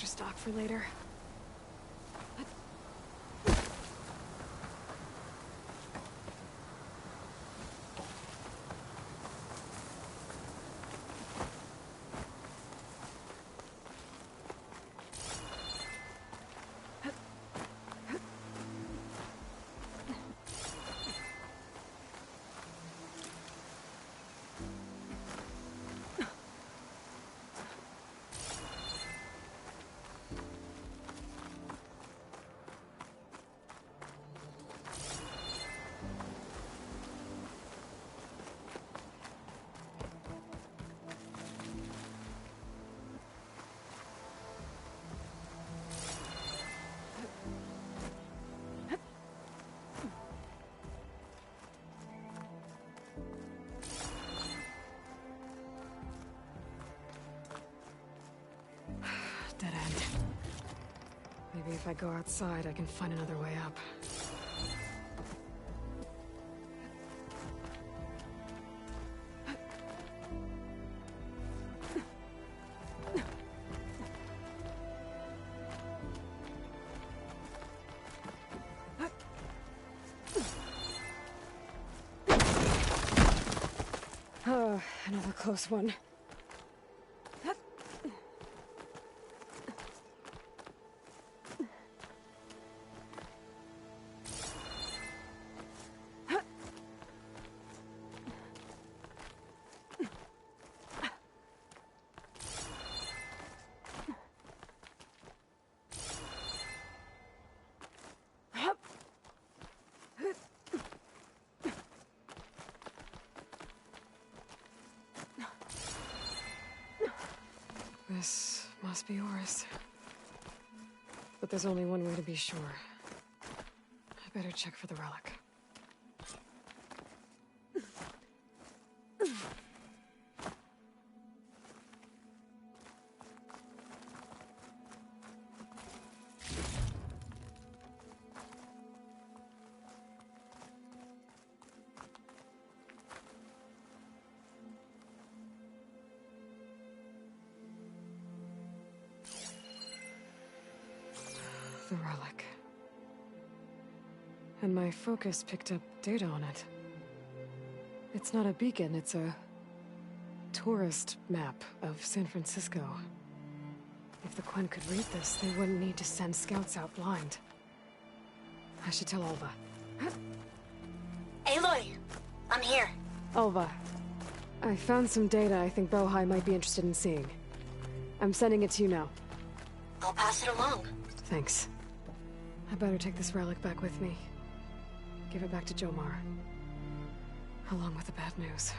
extra stock for later. Dead end. Maybe if I go outside, I can find another way up. Oh, another close one. This must be Horus. But there's only one way to be sure. I better check for the relic. The relic. And my focus picked up data on it. It's not a beacon, it's a tourist map of San Francisco. If the Quen could read this, they wouldn't need to send scouts out blind. I should tell Alva. Aloy! I'm here. Alva, I found some data I think Bohai might be interested in seeing. I'm sending it to you now. I'll pass it along. Thanks. I better take this relic back with me. Give it back to Jomar. Along with the bad news.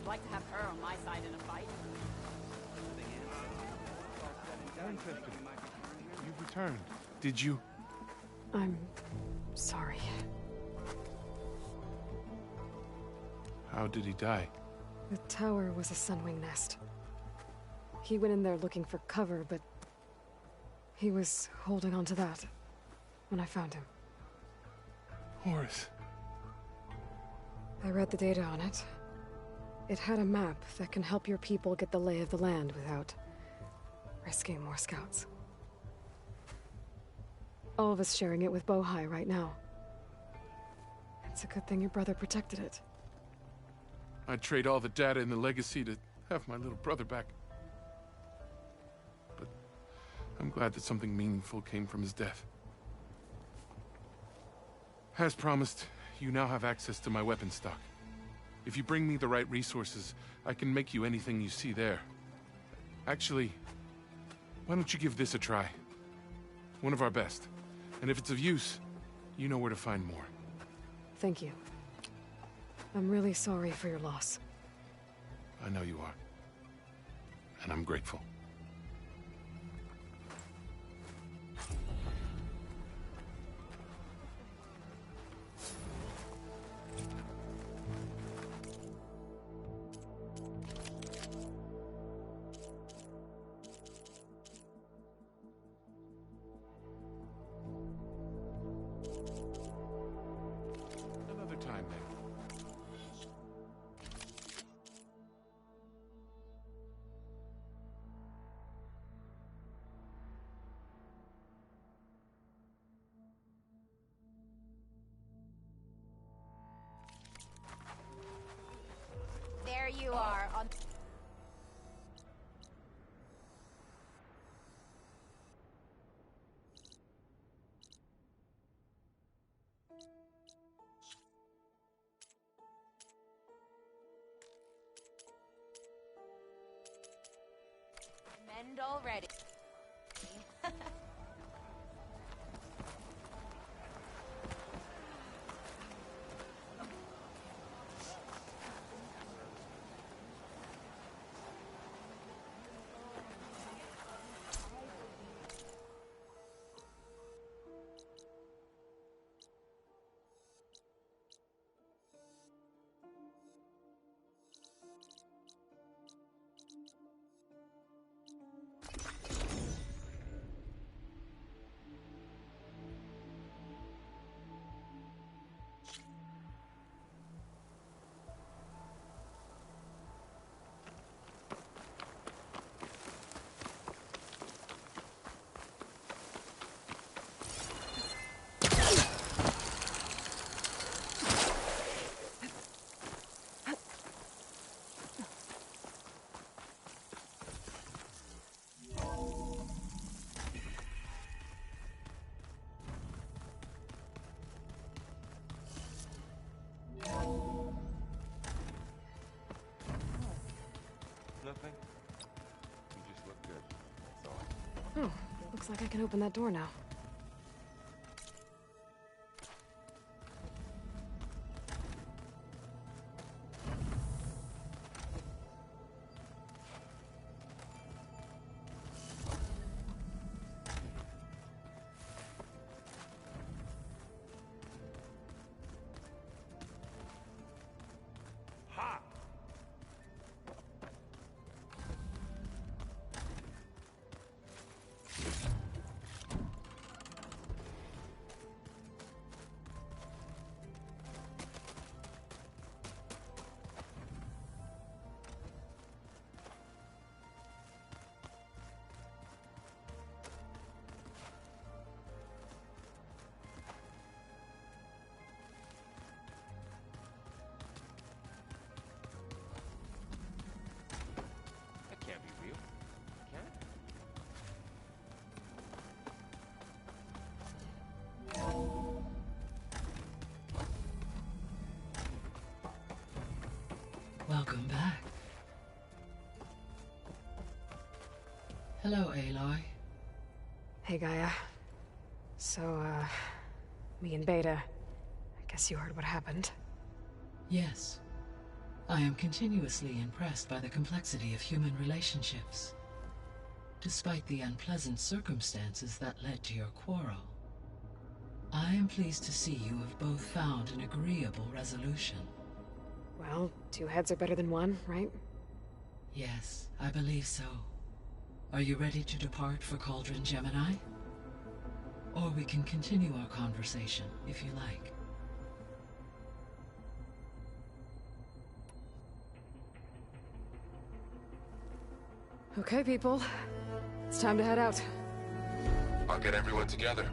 like to have her on my side in a fight. Manchester, you've returned. Did you? I'm sorry. How did he die? The tower was a sunwing nest. He went in there looking for cover, but he was holding on to that when I found him. Horace. I read the data on it. It had a map that can help your people get the lay of the land without risking more scouts. All of us sharing it with Bohai right now. It's a good thing your brother protected it. I'd trade all the data in the legacy to have my little brother back. But I'm glad that something meaningful came from his death. As promised, you now have access to my weapon stock. If you bring me the right resources, I can make you anything you see there. Actually, why don't you give this a try? One of our best. And if it's of use, you know where to find more. Thank you. I'm really sorry for your loss. I know you are. And I'm grateful. Another time, then. There you are on. Mend already. Nothing. You just look good. That's all. Oh, looks like I can open that door now. Ha! That can't be real. Can it? Welcome back. Hello, Aloy. Hey, Gaia. So, me and Beta, I guess you heard what happened. Yes. I am continuously impressed by the complexity of human relationships. Despite the unpleasant circumstances that led to your quarrel, I am pleased to see you have both found an agreeable resolution. Well, two heads are better than one, right? Yes, I believe so. Are you ready to depart for Cauldron Gemini? Or we can continue our conversation, if you like. Okay, people. It's time to head out. I'll get everyone together.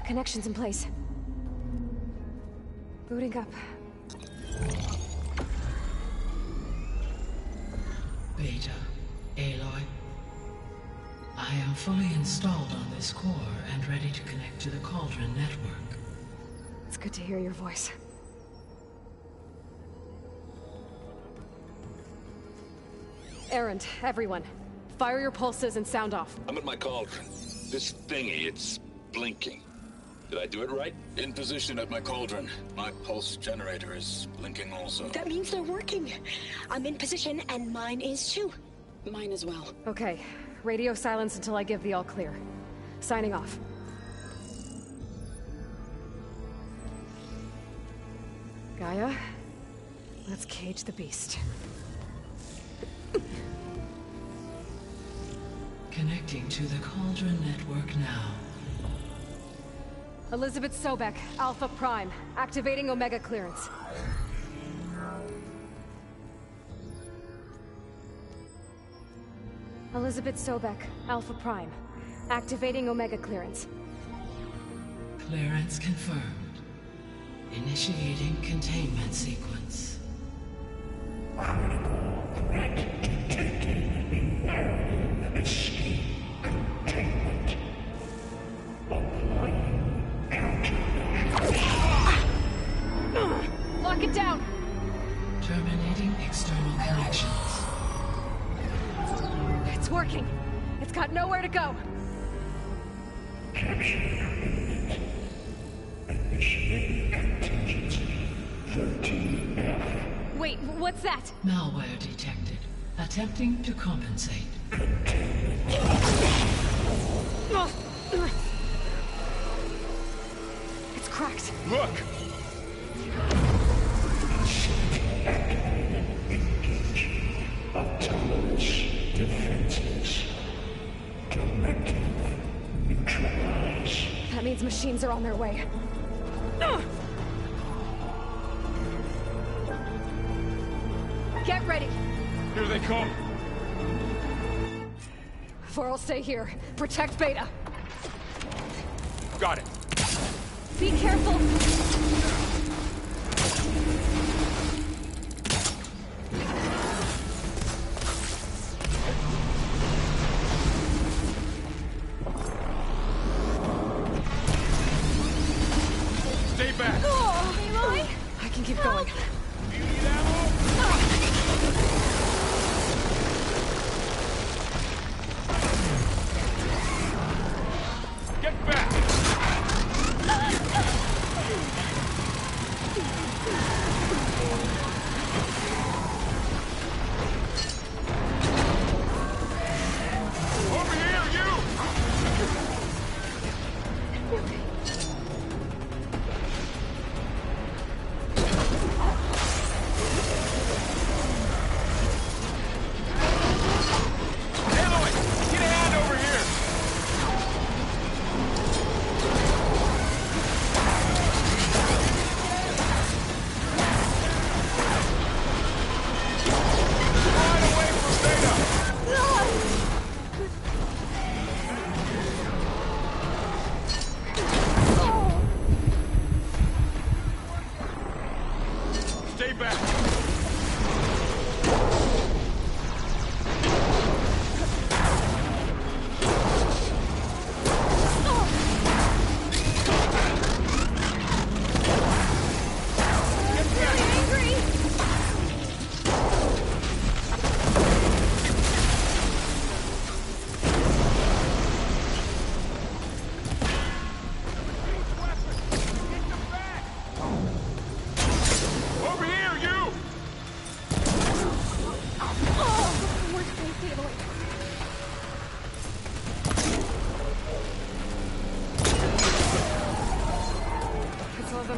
Connections in place. Booting up. Beta, Aloy. I am fully installed on this core and ready to connect to the Cauldron network. It's good to hear your voice. Erend, everyone. Fire your pulses and sound off. I'm at my cauldron. This thingy, it's blinking. Did I do it right? In position at my cauldron. My pulse generator is blinking also. That means they're working. I'm in position, and mine is too. Mine as well. Okay. Radio silence until I give the all clear. Signing off. Gaia, let's cage the beast. Connecting to the Cauldron network now. Elizabeth Sobek, Alpha Prime, activating Omega clearance. Elizabeth Sobek, Alpha Prime, activating Omega clearance. Clearance confirmed. Initiating containment sequence. Lock it down! Terminating external connections. It's working. It's got nowhere to go. Wait, what's that? Malware detected. Attempting to compensate. It's cracked. Look! Autonomous defenses. Directive neutralize. That means machines are on their way. Get ready. Here they come! Vor'll stay here. Protect Beta. Got it. Be careful. Stay back! Oh, Aloy! I can keep going. Do you need ammo? Get back!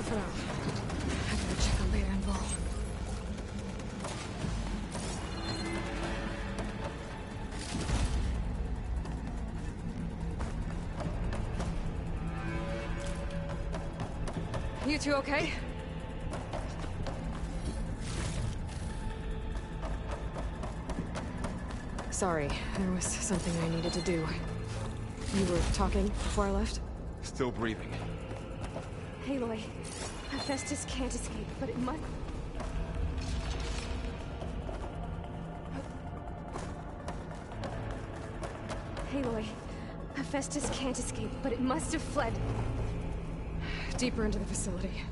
for now. I gotta check on Beta and Vol. You two okay? Sorry, there was something I needed to do. You were talking before I left? Still breathing. Aloy, Hephaestus can't escape, but it must... Aloy, Hephaestus can't escape, but it must have fled. Deeper into the facility.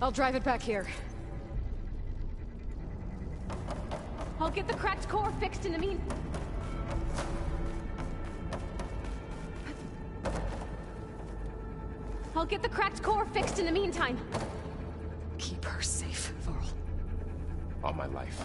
I'll drive it back here. I'll get the cracked core fixed in the mean... I'll get the cracked core fixed in the meantime. Keep her safe, Varl. All my life.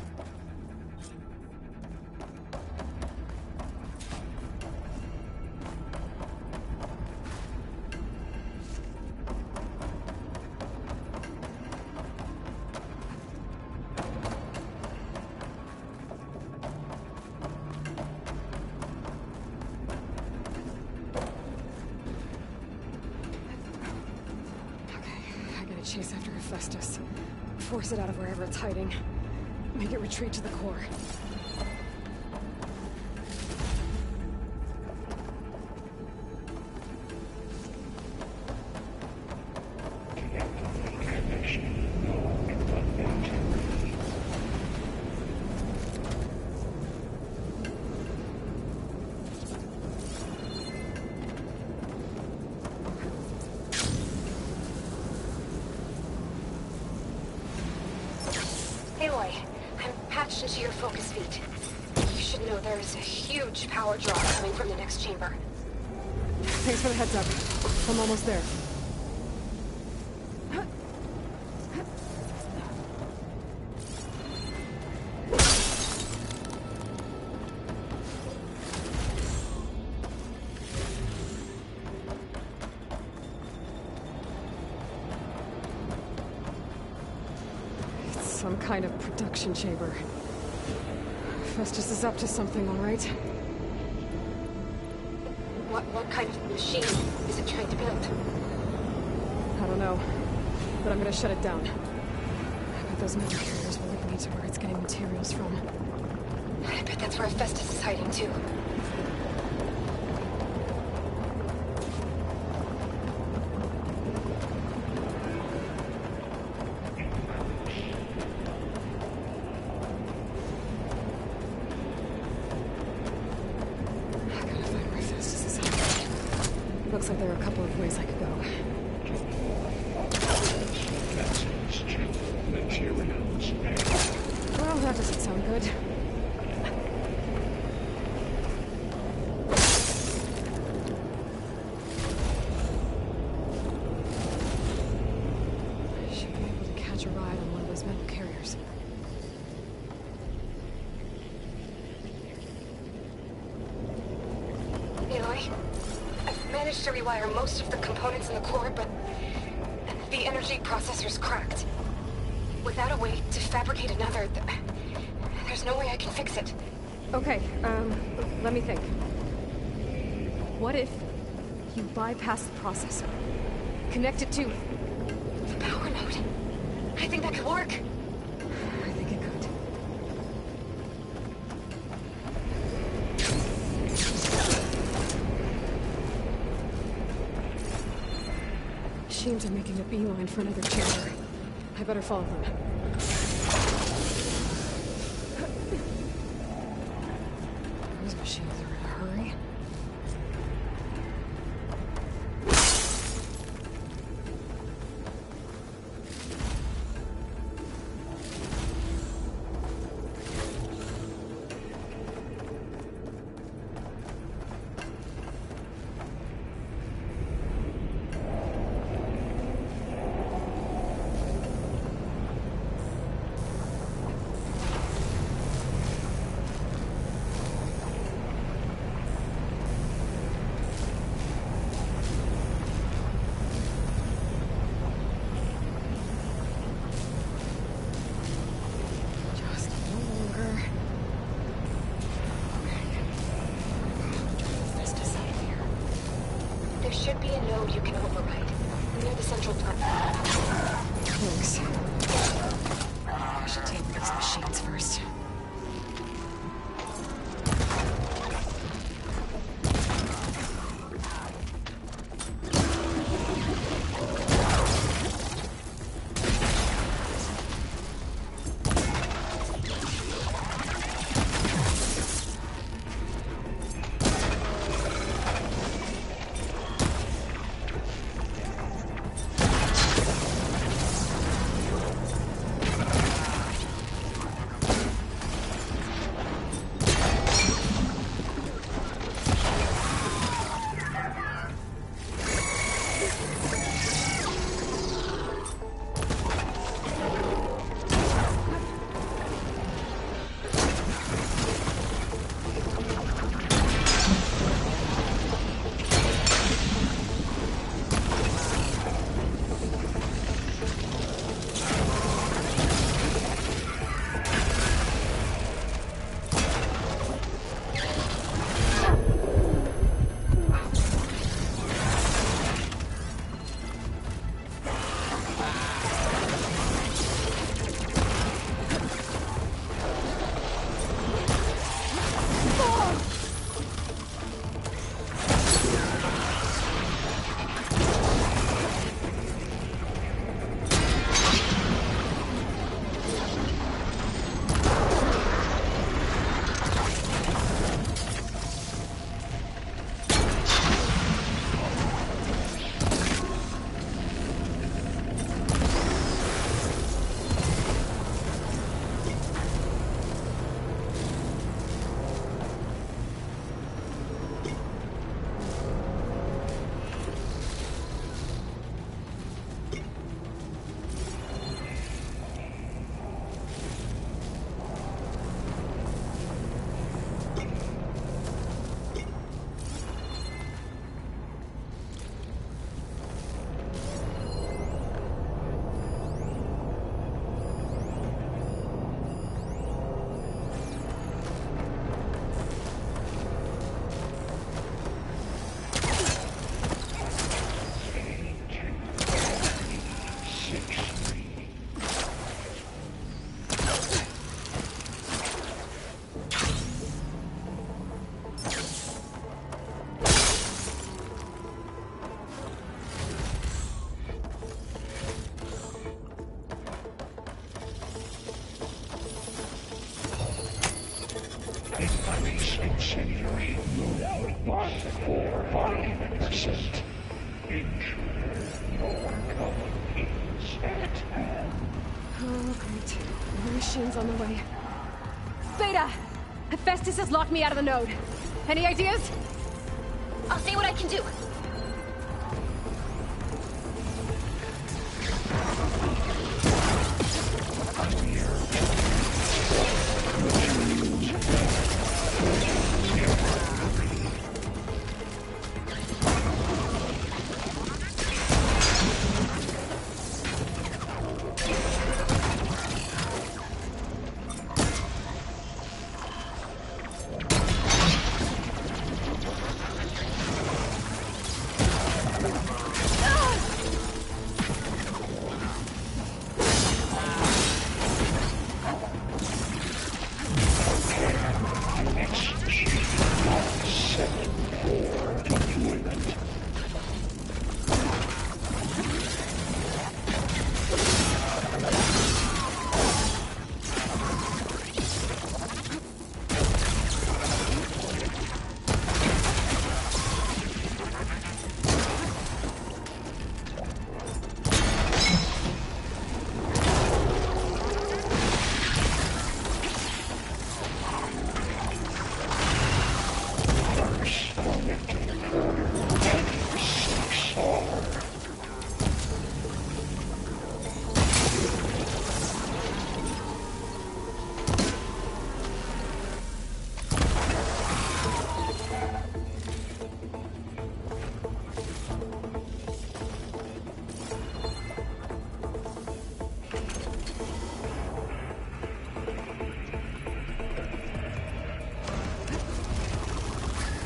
Chase after Hephaestus. Force it out of wherever it's hiding. Make it retreat to the core. Aloy, I'm patched into your focus feed. You should know there is a huge power draw coming from the next chamber. Thanks for the heads up. I'm almost there. Some kind of production chamber. Festus is up to something, all right? What kind of machine is it trying to build? I don't know, but I'm gonna shut it down. I bet those metal carriers will lead me to where it's getting materials from. I bet that's where Festus is hiding too. Looks like there are a couple of ways I could go. Well, that doesn't sound good. I should be able to catch a ride on one of those metal carriers. Aloy? Managed to rewire most of the components in the core, but the energy processor's cracked. Without a way to fabricate another, there's no way I can fix it. Okay, let me think. What if you bypass the processor? Connect it to the power node. I think that could work. I think it could. Machines are making a beeline for another chamber. I better follow them. Those machines are in a hurry. should be a node you can override, near the central platform. Thanks. I should take these machines first. Incendiary. 145% intruder. Your colony is at hand. Oh, great. More machines on the way. Beta! Hephaestus has locked me out of the node. Any ideas? I'll see what I can do.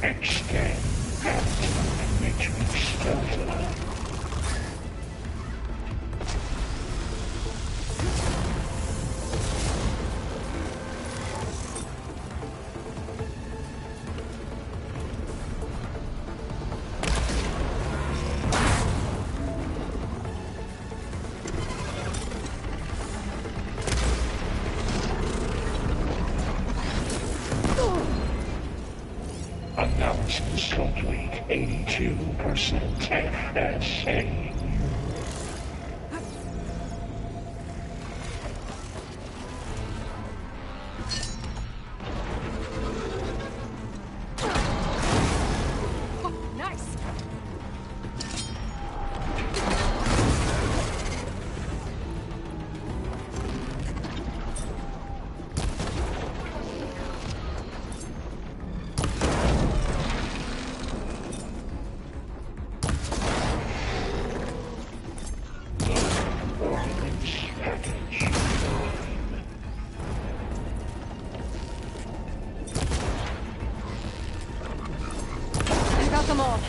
Extend. Retreat stealthily. Announcing slot week 82% FSA. Nice! I got them all.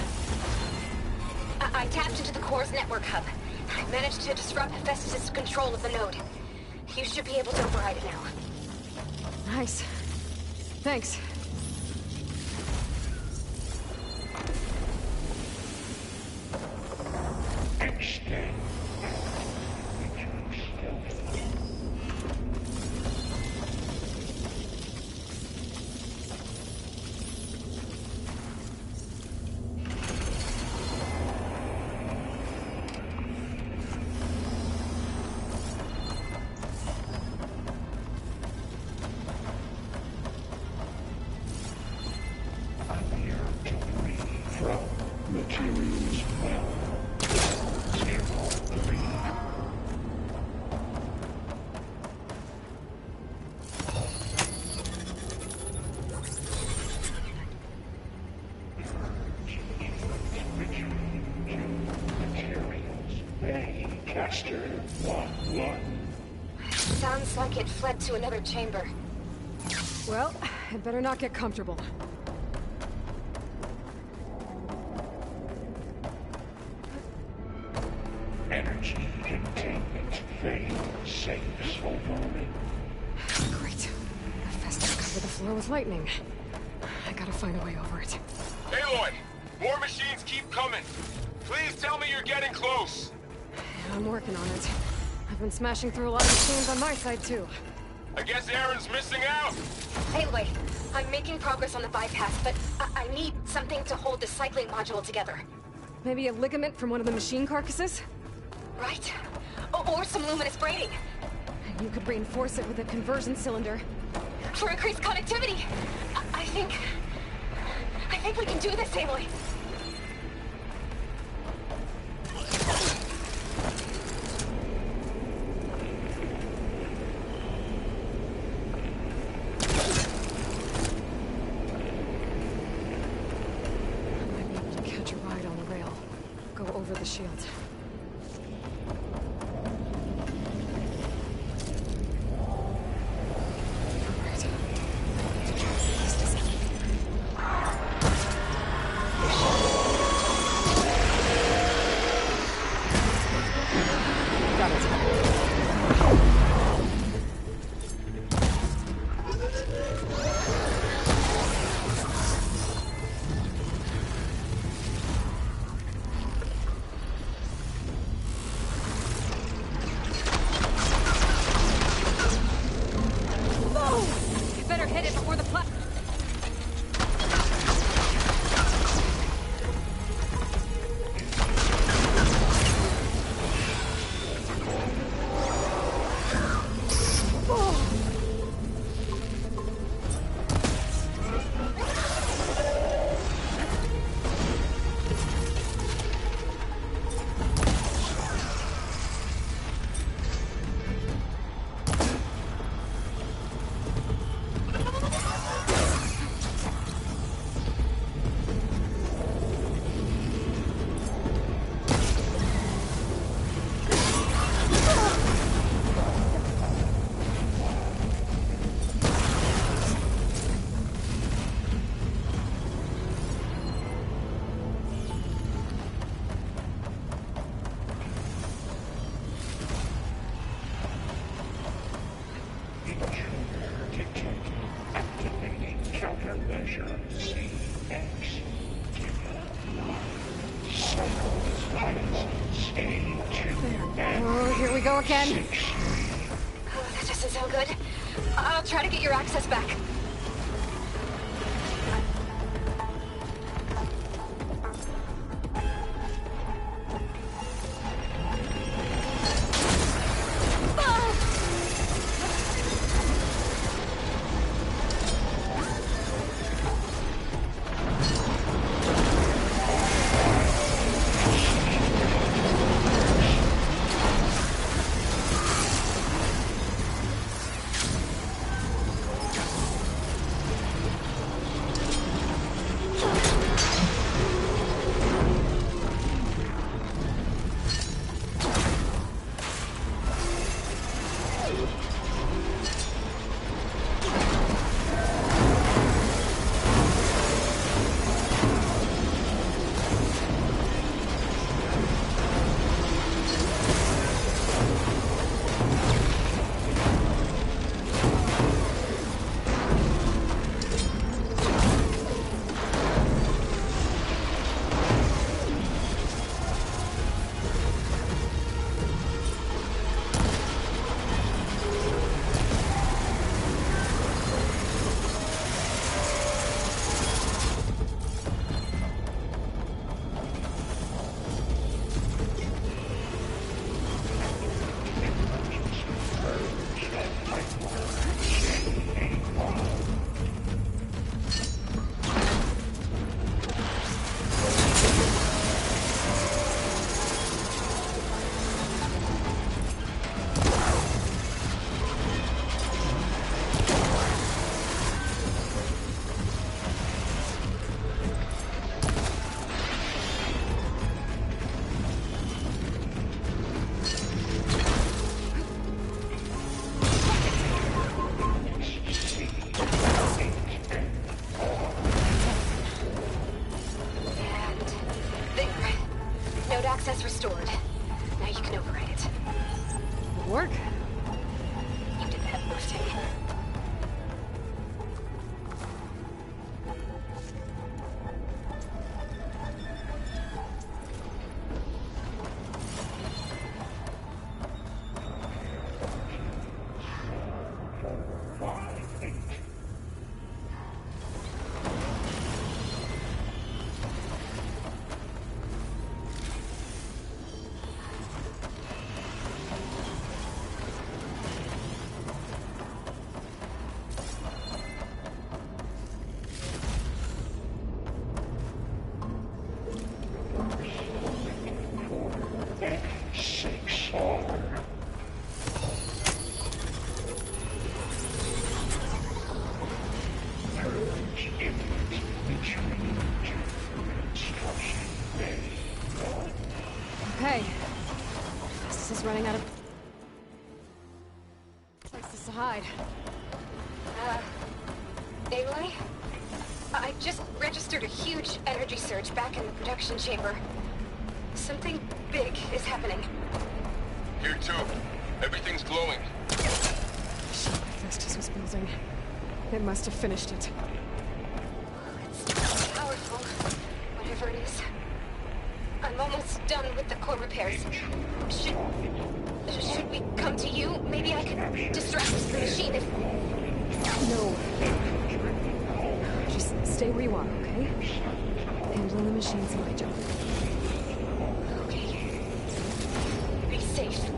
I tapped into the core's network hub. I managed to disrupt Hephaestus' control of the node. You should be able to override it now. Nice. Thanks. Extend. Retreat stealthily. I'm here to read from materials well. 03. Materials. Bay Caster 1-1. Sounds like it fled to another chamber. Well, I better not get comfortable. Energy containment failed. Saves overrun. Great. Hephaestus covered the floor with lightning. I gotta find a way over it. Aloy! More machines keep coming! Please tell me you're getting close! I'm working on it. I've been smashing through a lot of machines on my side, too. I guess Aaron's missing out! Aloy, I'm making progress on the bypass, but I need something to hold the cycling module together. Maybe a ligament from one of the machine carcasses? Right? Or some luminous braiding. And you could reinforce it with a conversion cylinder. For increased connectivity. I think we can do this, Aloy. I might be able to catch a ride on the rail. Go over the shield. Alright. Got it. You better hit it before the plat. Measure CX. Cycle vitals A2. Oh, here we go again. 6-3. Oh, that doesn't sound good. I'll try to get your access back. Access restored. Now you can override it. Work? You did the heavy lifting. Okay. This is running out of places to hide. Aloy? I just registered a huge energy surge back in the production chamber. Something big is happening. Here too. Everything's glowing. Festus was building. It must have finished it. It's powerful, whatever it is. I'm almost done with the core repairs. Should we come to you? Maybe I could distract the machine if... No. Just stay where you are, okay? Handling the machine's my job. Okay. Be safe.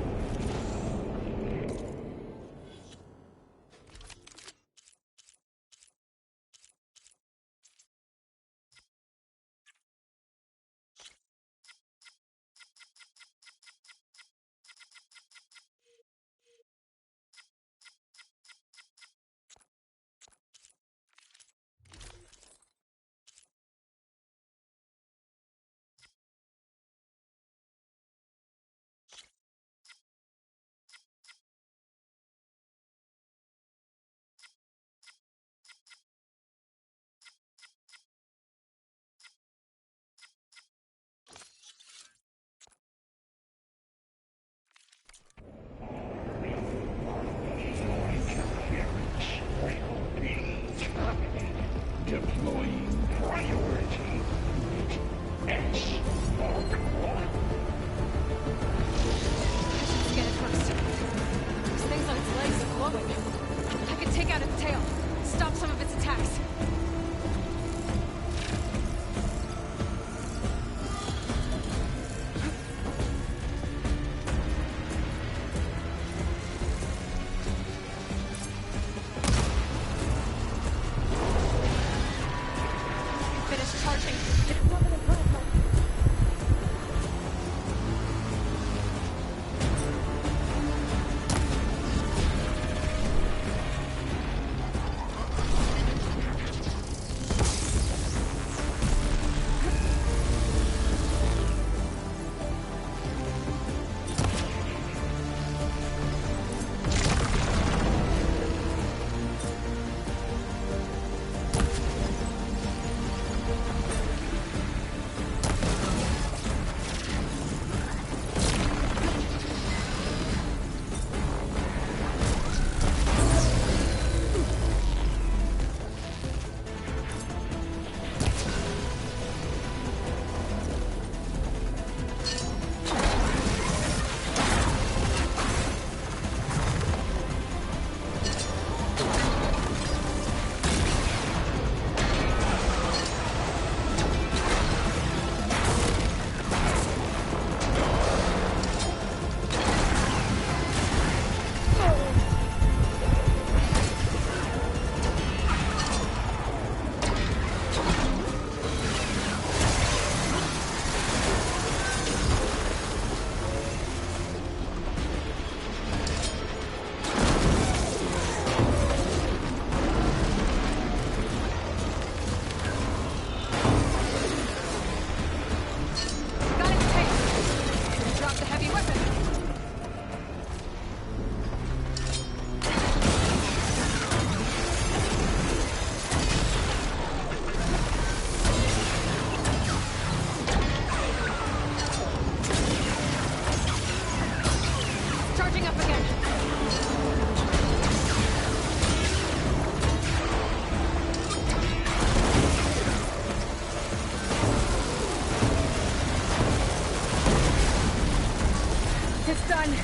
done!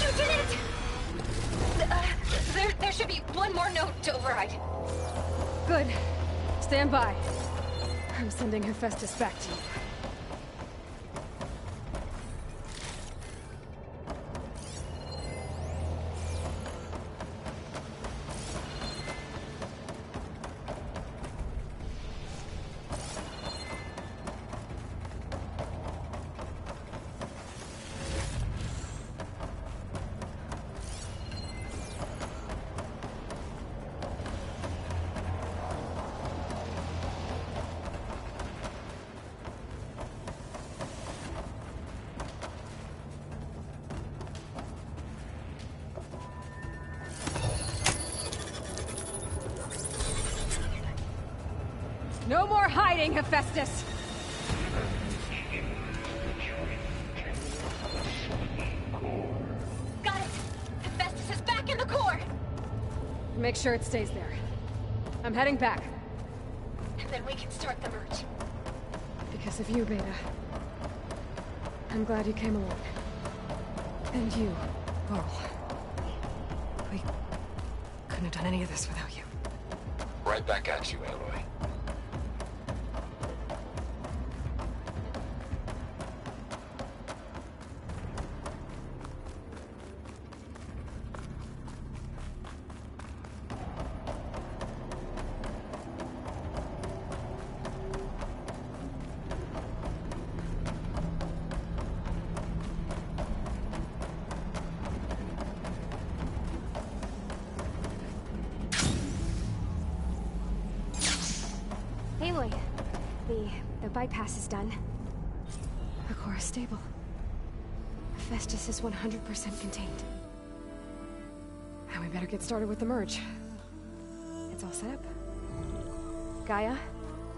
You did it! There should be one more note to override. Good. Stand by. I'm sending Hephaestus back to you. No more hiding, Hephaestus! Got it! Hephaestus is back in the core! Make sure it stays there. I'm heading back. And then we can start the merge. Because of you, Beta. I'm glad you came along. And you, Varl. We couldn't have done any of this without you. Right back at you, Aloy. Aloy, the bypass is done. The core is stable. Hephaestus is 100% contained. And we better get started with the merge. It's all set up. Gaia,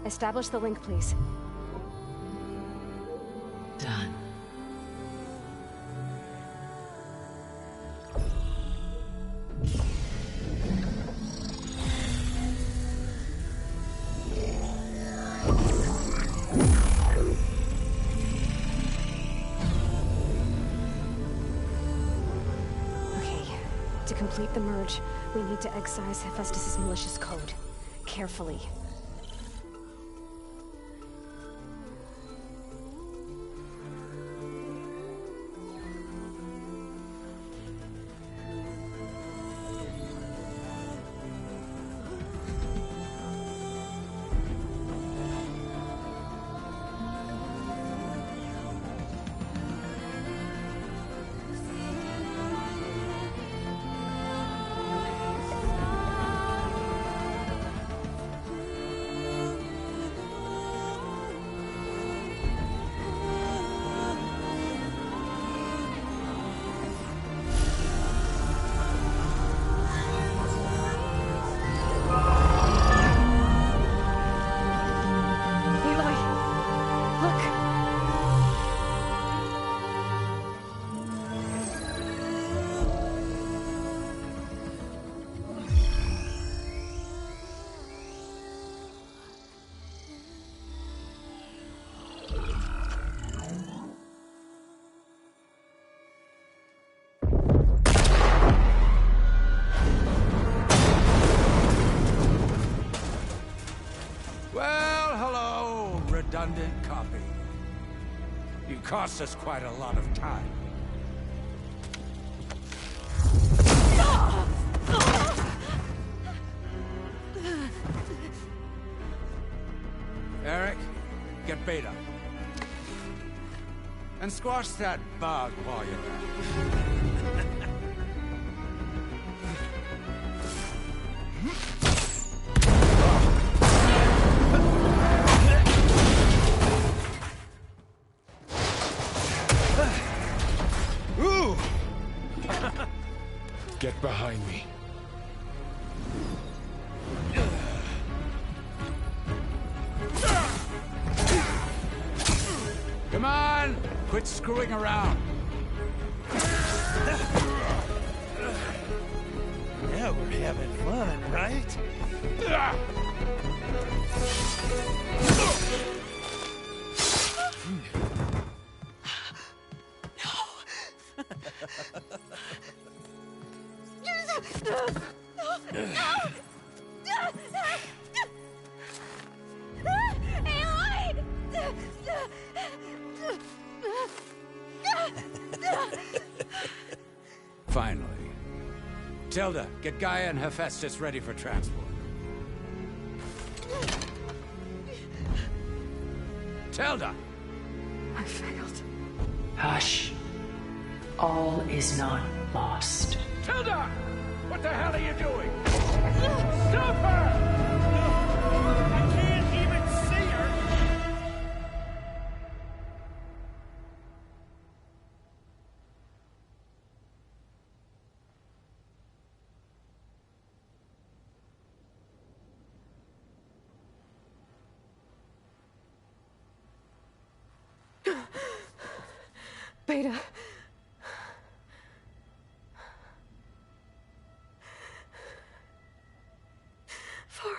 establish the link, please. Done. To complete the merge, we need to excise Hephaestus' malicious code. Carefully. Redundant copy. You cost us quite a lot of time. Eric, get Beta. And squash that bug while you're at it. Get behind me. Come on! Quit screwing around. Yeah, we're having fun, right? Tilda, get Gaia and Hephaestus ready for transport. Tilda! I failed. Hush. All is not lost. Tilda! What the hell are you doing? Stop her! I can't even see her! Beta. Varl.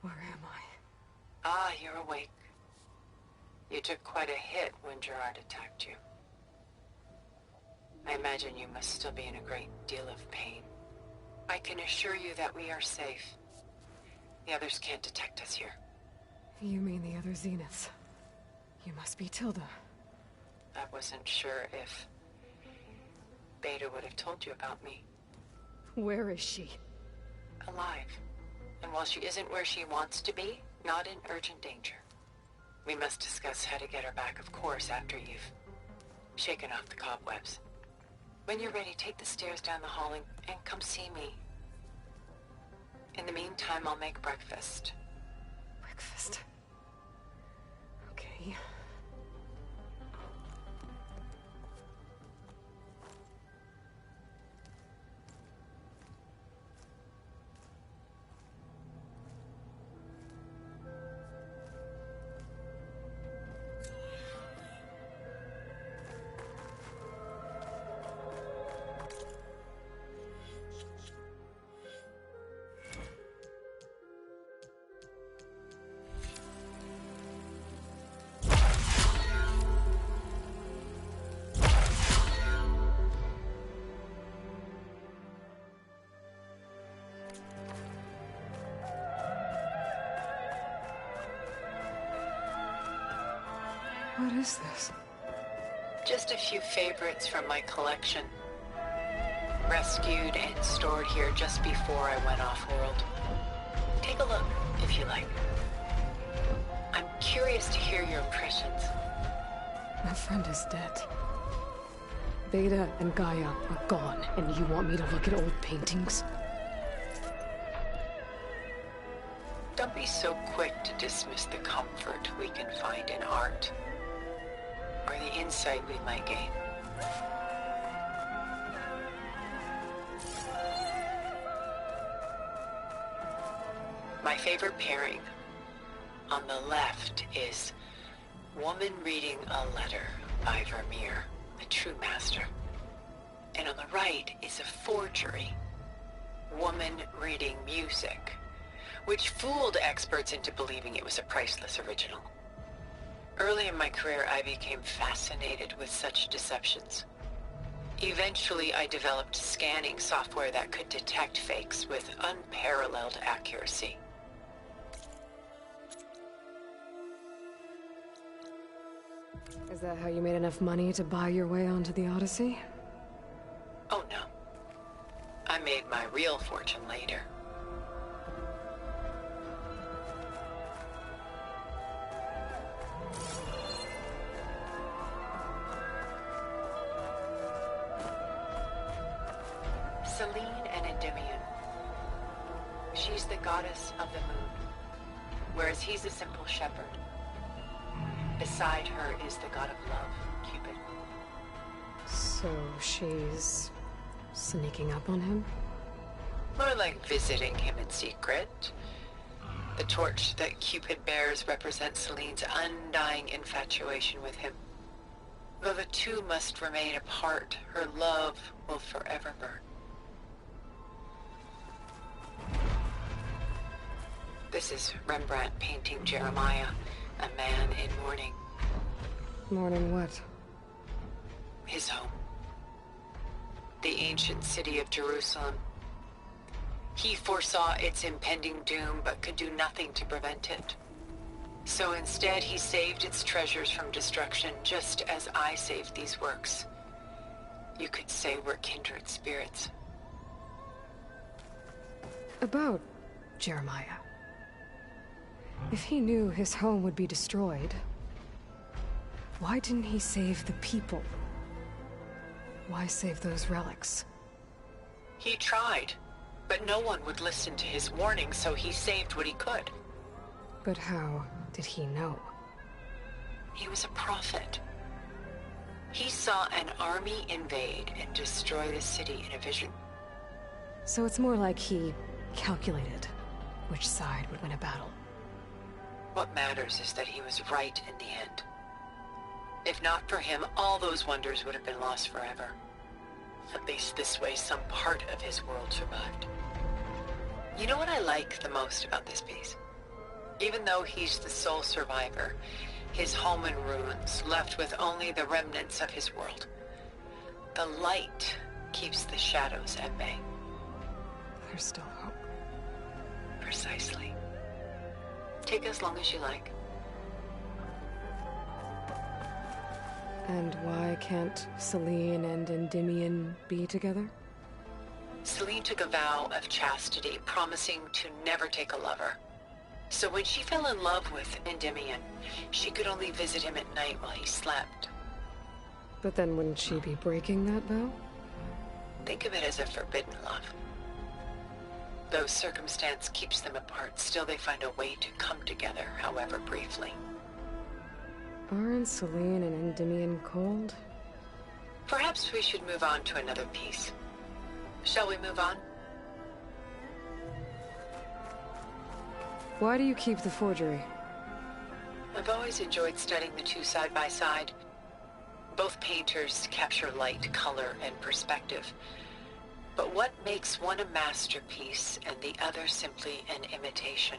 Where am I? Ah, you're awake. You took quite a hit when Gerard attacked you. I imagine you must still be in a great deal of pain. I can assure you that we are safe. The others can't detect us here. You mean the other Zeniths? You must be Tilda. I wasn't sure if Beta would have told you about me. Where is she? Alive. And while she isn't where she wants to be, not in urgent danger. We must discuss how to get her back, of course, after you've shaken off the cobwebs. When you're ready, take the stairs down the hall and come see me. In the meantime, I'll make breakfast. Breakfast. Okay. What is this? Just a few favorites from my collection. Rescued and stored here just before I went off-world. Take a look, if you like. I'm curious to hear your impressions. My friend is dead. Beta and Gaia are gone, and you want me to look at old paintings? Don't be so quick to dismiss the comfort we can find in art, or the insight we might gain. My favorite pairing on the left is woman reading a letter by Vermeer, a true master. And on the right is a forgery, woman reading music, which fooled experts into believing it was a priceless original. Early in my career, I became fascinated with such deceptions. Eventually, I developed scanning software that could detect fakes with unparalleled accuracy. Is that how you made enough money to buy your way onto the Odyssey? Oh no. I made my real fortune later. Selene and Endymion. She's the goddess of the moon, whereas he's a simple shepherd. Beside her is the god of love, Cupid. So she's sneaking up on him? More like visiting him in secret. The torch that Cupid bears represents Selene's undying infatuation with him. Though the two must remain apart, her love will forever burn. This is Rembrandt painting Jeremiah, a man in mourning. Mourning what? his home. The ancient city of Jerusalem. He foresaw its impending doom, but could do nothing to prevent it. So instead, he saved its treasures from destruction, just as I saved these works. You could say we're kindred spirits. About Jeremiah. If he knew his home would be destroyed, why didn't he save the people? Why save those relics? He tried, but no one would listen to his warning, so he saved what he could. But how did he know? He was a prophet. He saw an army invade and destroy the city in a vision. So it's more like he calculated which side would win a battle. What matters is that he was right in the end. If not for him, all those wonders would have been lost forever. At least this way, some part of his world survived. You know what I like the most about this piece? Even though he's the sole survivor, his home in ruins, left with only the remnants of his world. The light keeps the shadows at bay. There's still hope. Precisely. Take as long as you like. And why can't Selene and Endymion be together? Selene took a vow of chastity, promising to never take a lover. So when she fell in love with Endymion, she could only visit him at night while he slept. But then wouldn't she be breaking that vow? Think of it as a forbidden love. Though circumstance keeps them apart, still they find a way to come together, however briefly. Aren't Selene and Endymion cold? Perhaps we should move on to another piece. Shall we move on? Why do you keep the forgery? I've always enjoyed studying the two side by side. Both painters capture light, color, and perspective. But what makes one a masterpiece and the other simply an imitation?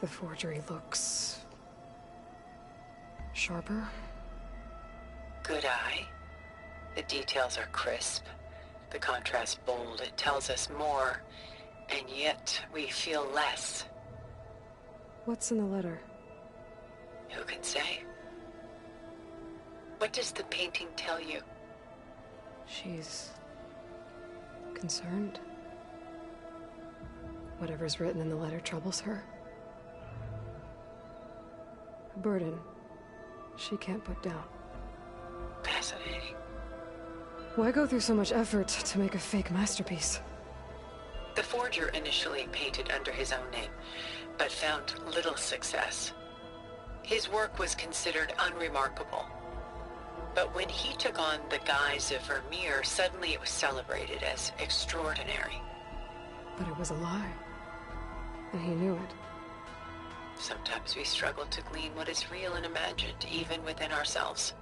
The forgery looks sharper. Good eye. The details are crisp. The contrast bold. It tells us more, and yet we feel less. What's in the letter? Who can say? What does the painting tell you? She's concerned. Whatever's written in the letter troubles her. A burden she can't put down. Fascinating. Why go through so much effort to make a fake masterpiece? The forger initially painted under his own name, but found little success. His work was considered unremarkable. But when he took on the guise of Vermeer, suddenly it was celebrated as extraordinary. But it was a lie. And he knew it. Sometimes we struggle to glean what is real and imagined, even within ourselves.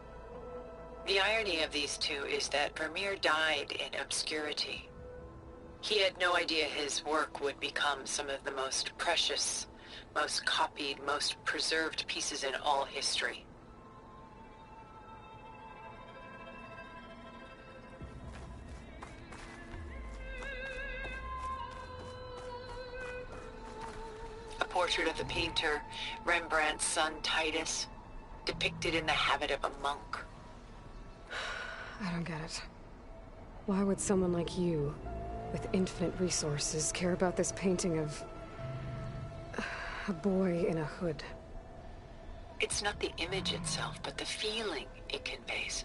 The irony of these two is that Vermeer died in obscurity. He had no idea his work would become some of the most precious, most copied, most preserved pieces in all history. A portrait of the painter, Rembrandt's son Titus, depicted in the habit of a monk. I don't get it. Why would someone like you, with infinite resources, care about this painting of a boy in a hood? It's not the image itself, but the feeling it conveys.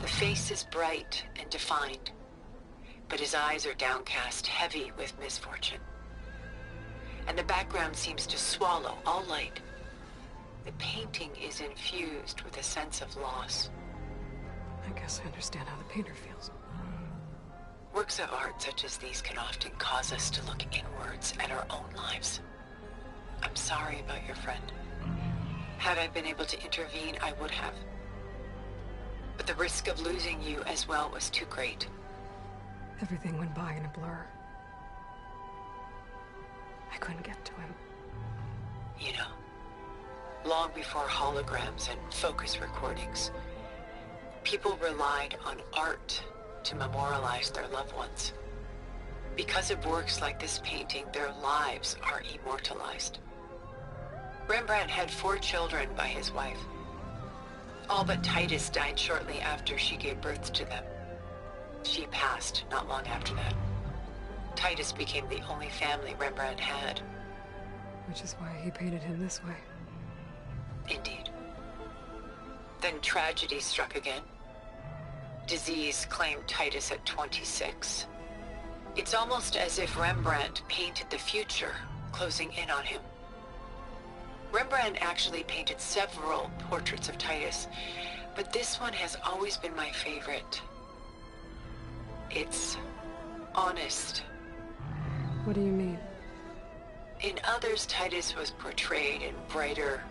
The face is bright and defined, but his eyes are downcast, heavy with misfortune. And the background seems to swallow all light. The painting is infused with a sense of loss. I guess I understand how the painter feels. Works of art such as these can often cause us to look inwards at our own lives. I'm sorry about your friend. Had I been able to intervene, I would have. But the risk of losing you as well was too great. Everything went by in a blur. I couldn't get to him. You know, long before holograms and focus recordings, People relied on art to memorialize their loved ones. Because of works like this painting, their lives are immortalized. Rembrandt had 4 children by his wife. All but Titus died shortly after she gave birth to them. She passed not long after that. Titus became the only family Rembrandt had. Which is why he painted him this way. Indeed. Then tragedy struck again. Disease claimed Titus at 26. It's almost as if Rembrandt painted the future, closing in on him. Rembrandt actually painted several portraits of Titus, but this one has always been my favorite. It's honest. What do you mean? In others, Titus was portrayed in brighter,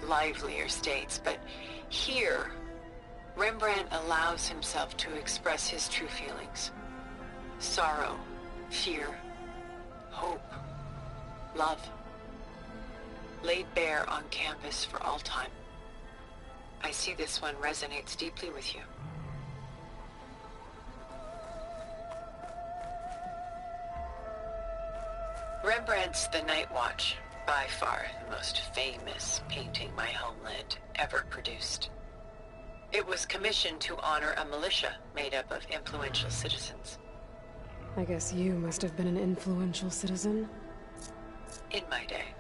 livelier states, but here, Rembrandt allows himself to express his true feelings. Sorrow, fear, hope, love. Laid bare on canvas for all time. I see this one resonates deeply with you. Rembrandt's The Night Watch, by far the most famous painting my homeland ever produced. It was commissioned to honor a militia made up of influential citizens. I guess you must have been an influential citizen. In my day.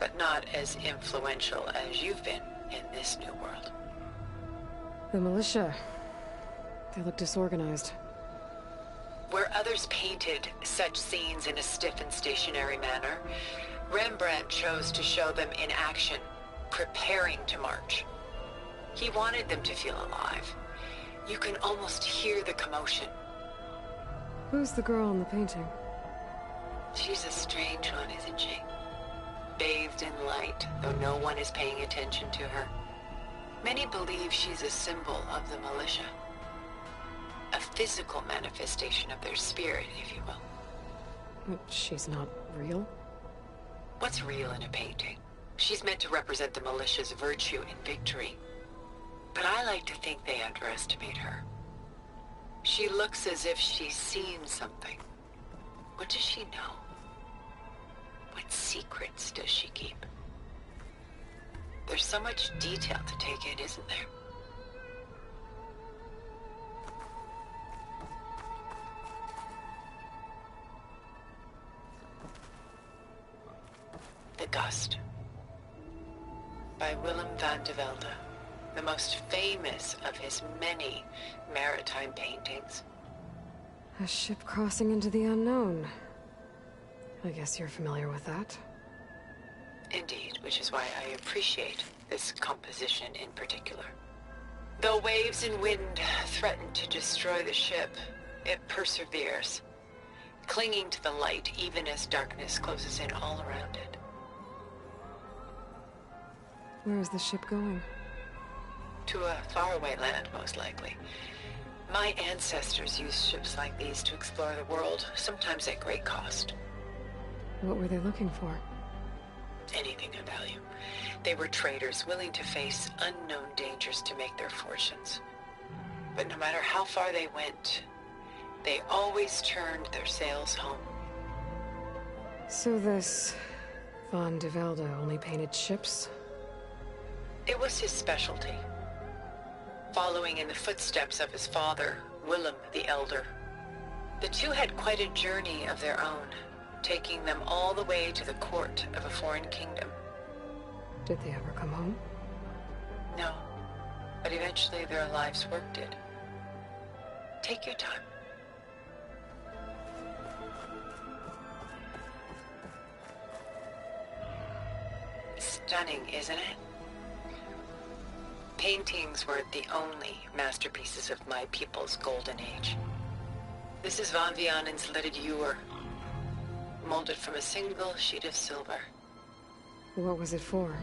But not as influential as you've been in this new world. The militia. They look disorganized. Where others painted such scenes in a stiff and stationary manner, Rembrandt chose to show them in action, preparing to march. He wanted them to feel alive. You can almost hear the commotion. Who's the girl in the painting? She's a strange one, isn't she? Bathed in light, though no one is paying attention to her. Many believe she's a symbol of the militia. A physical manifestation of their spirit, if you will. But she's not real? What's real in a painting? She's meant to represent the militia's virtue and victory. But I like to think they underestimate her. She looks as if she's seen something. What does she know? What secrets does she keep? There's so much detail to take in, isn't there? The Gust, by Willem van de Velde, the most famous of his many maritime paintings. A ship crossing into the unknown. I guess you're familiar with that. Indeed, which is why I appreciate this composition in particular. Though waves and wind threaten to destroy the ship, it perseveres, clinging to the light even as darkness closes in all around it. Where is the ship going? To a faraway land, most likely. My ancestors used ships like these to explore the world, sometimes at great cost. What were they looking for? Anything of value. They were traders willing to face unknown dangers to make their fortunes. But no matter how far they went, they always turned their sails home. So this Van de Velde only painted ships? It was his specialty. Following in the footsteps of his father, Willem the Elder. The two had quite a journey of their own, taking them all the way to the court of a foreign kingdom. Did they ever come home? No, but eventually their life's work did. Take your time. Stunning, isn't it? Paintings were the only masterpieces of my people's golden age. This is Van Vianen's leaded ewer, molded from a single sheet of silver. What was it for?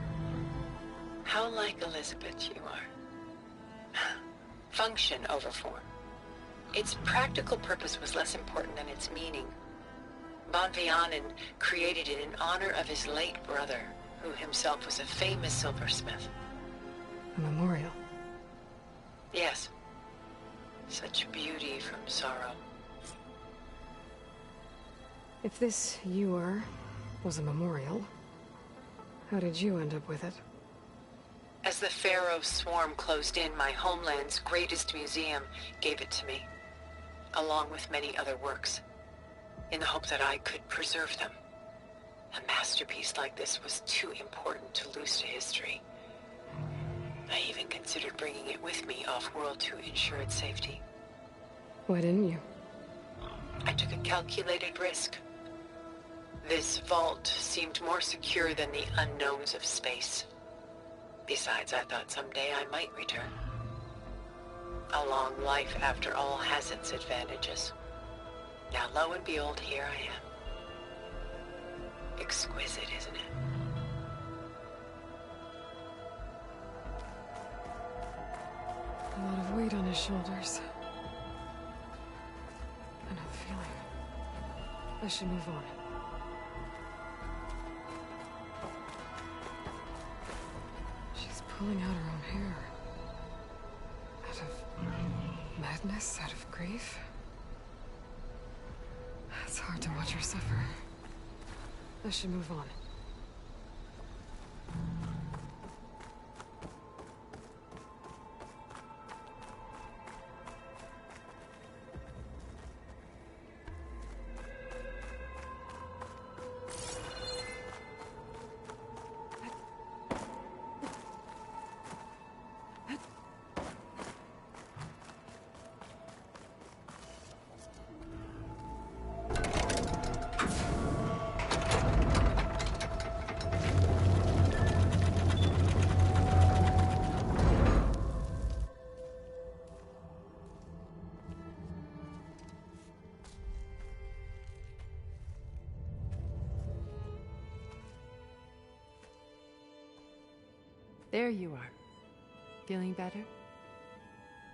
How like Elizabeth you are. Function over form. Its practical purpose was less important than its meaning. Van Vianen created it in honor of his late brother, who himself was a famous silversmith. A memorial. Yes. Such beauty from sorrow. If this Ewer was a memorial, how did you end up with it? As the Pharaoh swarm closed in, my homeland's greatest museum gave it to me, along with many other works, in the hope that I could preserve them. A masterpiece like this was too important to lose to history. I even considered bringing it with me off-world to ensure its safety. Why didn't you? I took a calculated risk. This vault seemed more secure than the unknowns of space. Besides, I thought someday I might return. A long life, after all, has its advantages. Now, lo and behold, here I am. Exquisite, isn't it? A lot of weight on his shoulders. And I'm feeling... I should move on. She's pulling out her own hair. Out of madness, out of grief. It's hard to watch her suffer. I should move on. There you are. Feeling better?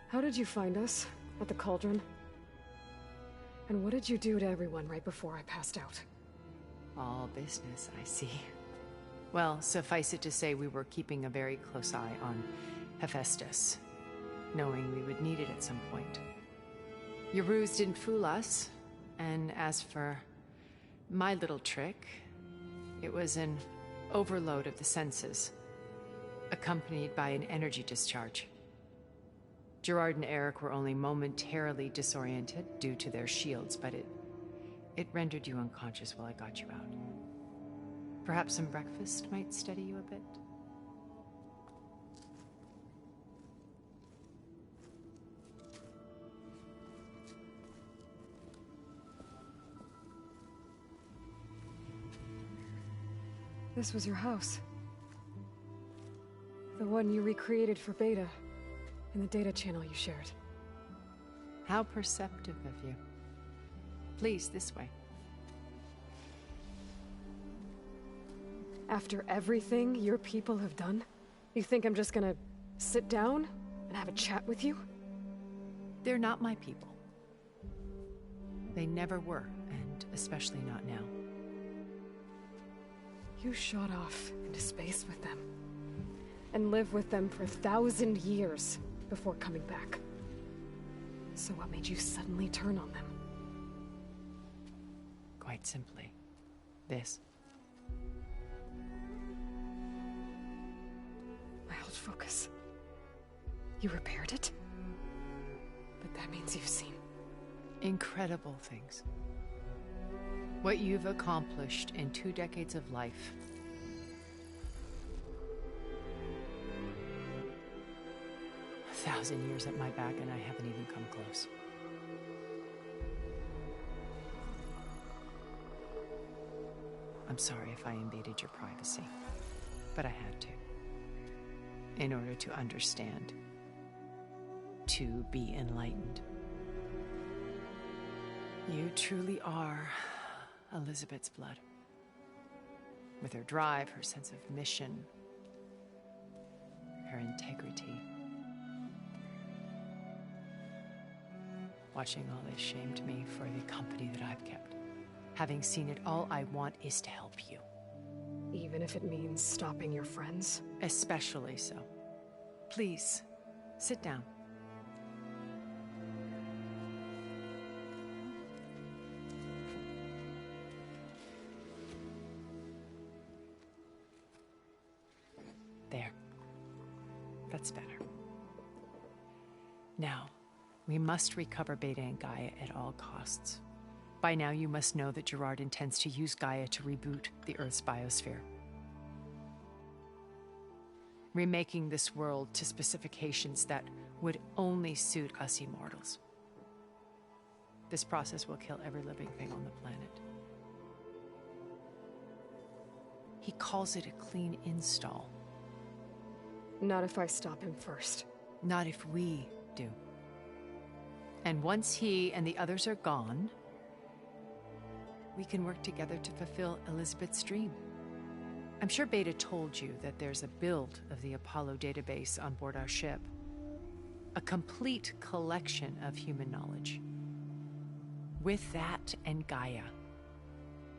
How did you find us? At the Cauldron? And what did you do to everyone right before I passed out? All business, I see. Well, suffice it to say we were keeping a very close eye on Hephaestus, knowing we would need it at some point. Your ruse didn't fool us, and as for my little trick, it was an overload of the senses, accompanied by an energy discharge. Gerard and Eric were only momentarily disoriented due to their shields, but it rendered you unconscious while I got you out. Perhaps some breakfast might steady you a bit? This was your house. The one you recreated for Beta, in the data channel you shared. How perceptive of you. Please, this way. After everything your people have done, you think I'm just gonna sit down and have a chat with you? They're not my people. They never were, and especially not now. You shot off into space with them, and lived with them for 1,000 years before coming back. So what made you suddenly turn on them? Quite simply, this. My old focus. You repaired it? But that means you've seen... incredible things. What you've accomplished in 2 decades of life. A 1,000 years at my back and I haven't even come close. I'm sorry if I invaded your privacy, but I had to. In order to understand. To be enlightened. You truly are Elizabeth's blood. With her drive, her sense of mission, her integrity. Watching all this shamed me for the company that I've kept. Having seen it, all I want is to help you. Even if it means stopping your friends? Especially so. Please, sit down. Now, we must recover Beta and Gaia at all costs. By now, you must know that Gerard intends to use Gaia to reboot the Earth's biosphere, remaking this world to specifications that would only suit us immortals. This process will kill every living thing on the planet. He calls it a clean install. Not if I stop him first. Not if we do. And once he and the others are gone, we can work together to fulfill Elizabeth's dream. I'm sure Beta told you that there's a build of the Apollo database on board our ship. A complete collection of human knowledge. With that and Gaia,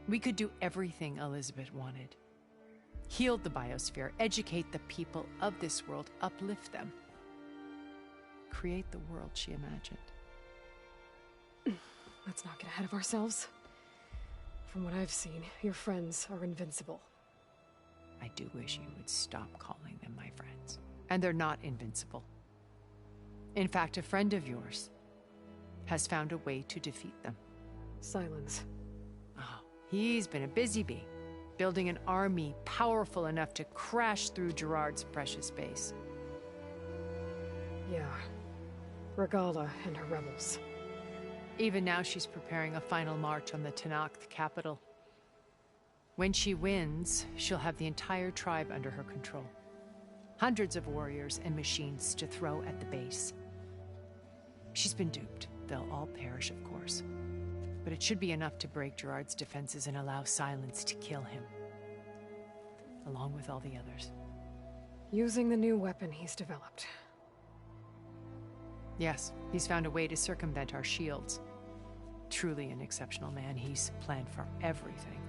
we could do everything Elizabeth wanted. Heal the biosphere, educate the people of this world, uplift them. Create the world she imagined. Let's not get ahead of ourselves. From what I've seen, your friends are invincible. I do wish you would stop calling them my friends. And they're not invincible. In fact, a friend of yours has found a way to defeat them. Silence. Oh, he's been a busy bee, building an army powerful enough to crash through Gerard's precious base. Yeah. Regala and her rebels. Even now, she's preparing a final march on the Tenakth capital. When she wins, she'll have the entire tribe under her control. Hundreds of warriors and machines to throw at the base. She's been duped. They'll all perish, of course. But it should be enough to break Gerard's defenses and allow Silence to kill him. Along with all the others. Using the new weapon he's developed. Yes, he's found a way to circumvent our shields. Truly an exceptional man. He's planned for everything.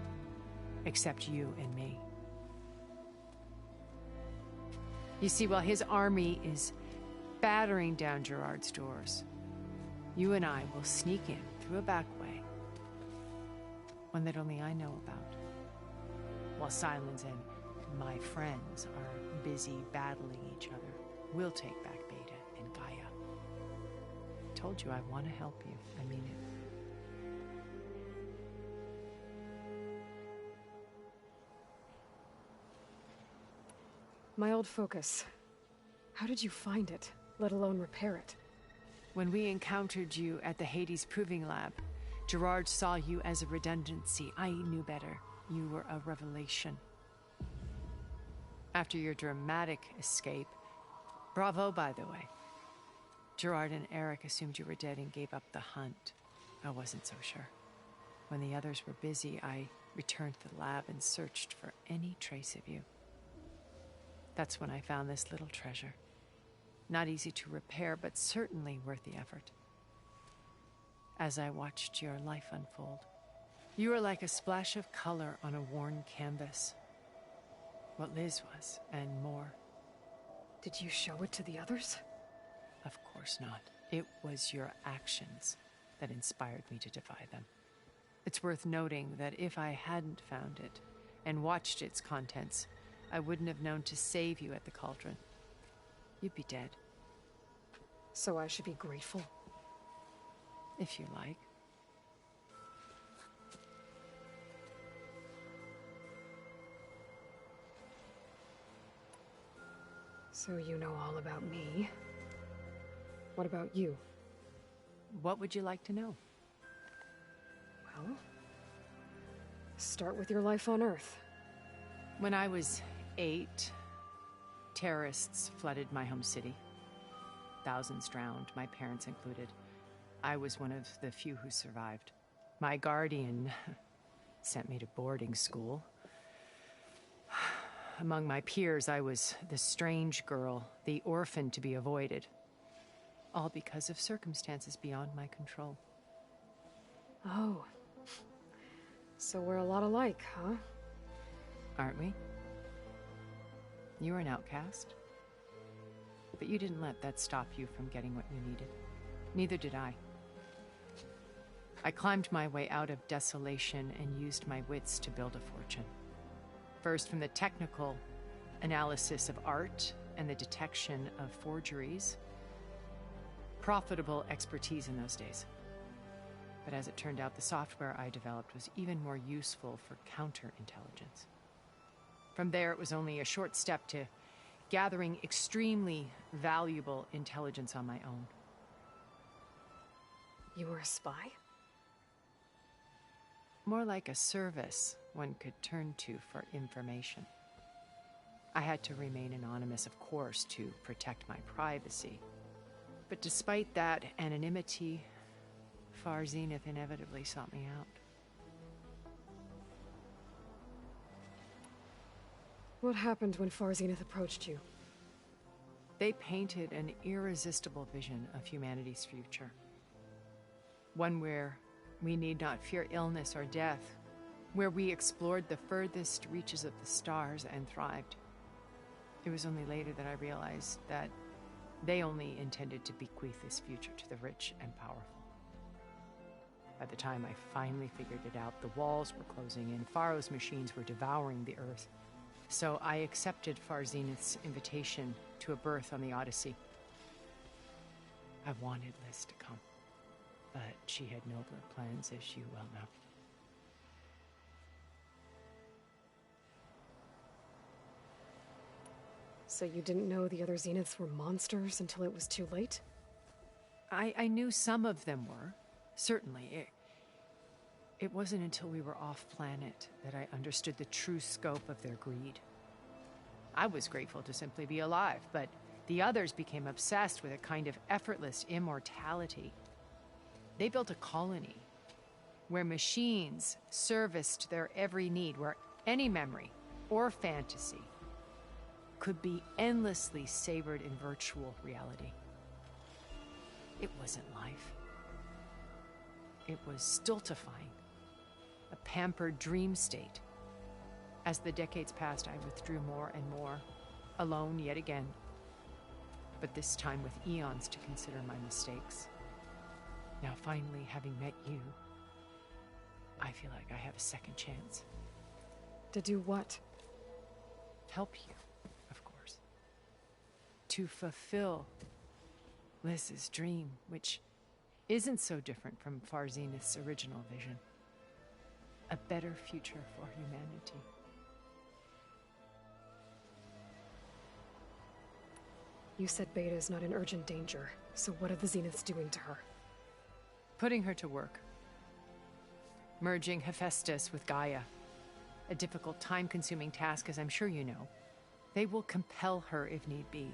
Except you and me. You see, while his army is battering down Gerard's doors, you and I will sneak in through a back way. One that only I know about. While Silence and my friends are busy battling each other, we'll take back Beta and Gaia. I told you I want to help you. I mean it. My old focus. How did you find it, let alone repair it? When we encountered you at the Hades Proving Lab, Gerard saw you as a redundancy. I knew better. You were a revelation. After your dramatic escape, bravo, by the way, Gerard and Eric assumed you were dead and gave up the hunt. I wasn't so sure. When the others were busy, I returned to the lab and searched for any trace of you. That's when I found this little treasure. Not easy to repair, but certainly worth the effort. As I watched your life unfold, you were like a splash of color on a worn canvas. What Liz was, and more. Did you show it to the others? Of course not. It was your actions that inspired me to defy them. It's worth noting that if I hadn't found it and watched its contents, I wouldn't have known to save you at the cauldron. You'd be dead. So I should be grateful? If you like. So you know all about me. What about you? What would you like to know? Well, start with your life on Earth. When I was 8, terrorists flooded my home city. Thousands drowned, my parents included. I was one of the few who survived. My guardian sent me to boarding school. Among my peers, I was the strange girl, the orphan to be avoided. All because of circumstances beyond my control. Oh. So we're a lot alike, huh? Aren't we? You were an outcast. But you didn't let that stop you from getting what you needed. Neither did I. I climbed my way out of desolation and used my wits to build a fortune. First, from the technical analysis of art and the detection of forgeries, profitable expertise in those days. But as it turned out, the software I developed was even more useful for counterintelligence. From there, it was only a short step to gathering extremely valuable intelligence on my own. You were a spy? More like a service one could turn to for information. I had to remain anonymous, of course, to protect my privacy. But despite that anonymity, Far Zenith inevitably sought me out. What happened when Far Zenith approached you? They painted an irresistible vision of humanity's future. One where we need not fear illness or death, where we explored the furthest reaches of the stars and thrived. It was only later that I realized that they only intended to bequeath this future to the rich and powerful. By the time I finally figured it out, the walls were closing in, Faro's machines were devouring the Earth. So I accepted Far Zenith's invitation to a berth on the Odyssey. I wanted Liz to come, but she had nobler plans, as you well know. So you didn't know the other Zeniths were monsters until it was too late? I knew some of them were, certainly. It wasn't until we were off-planet that I understood the true scope of their greed. I was grateful to simply be alive, but the others became obsessed with a kind of effortless immortality. They built a colony where machines serviced their every need, where any memory or fantasy could be endlessly savored in virtual reality. It wasn't life. It was stultifying, a pampered dream state. As the decades passed, I withdrew more and more, alone yet again, but this time with eons to consider my mistakes. Now finally, having met you, I feel like I have a second chance. To do what? Help you, of course. To fulfill Liz's dream, which isn't so different from Far Zenith's original vision. A better future for humanity. You said Beta is not in urgent danger, so what are the Zeniths doing to her? Putting her to work. Merging Hephaestus with Gaia. A difficult, time-consuming task, as I'm sure you know. They will compel her if need be,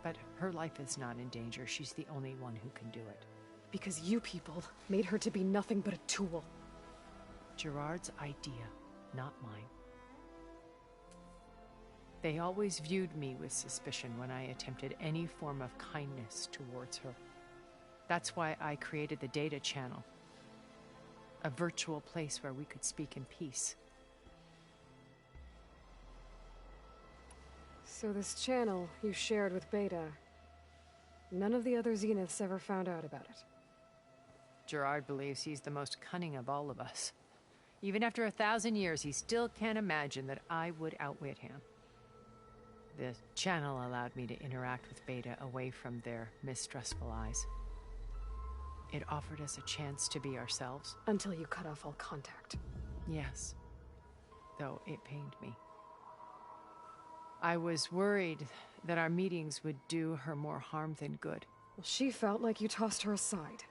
but her life is not in danger. She's the only one who can do it. Because you people made her to be nothing but a tool. Gerard's idea, not mine. They always viewed me with suspicion when I attempted any form of kindness towards her. That's why I created the Data Channel, a virtual place where we could speak in peace. So this channel you shared with Beta, none of the other Zeniths ever found out about it? Gerard believes he's the most cunning of all of us. Even after 1,000 years, he still can't imagine that I would outwit him. The channel allowed me to interact with Beta away from their mistrustful eyes. It offered us a chance to be ourselves. Until you cut off all contact. Yes. Though it pained me. I was worried that our meetings would do her more harm than good. Well, she felt like you tossed her aside.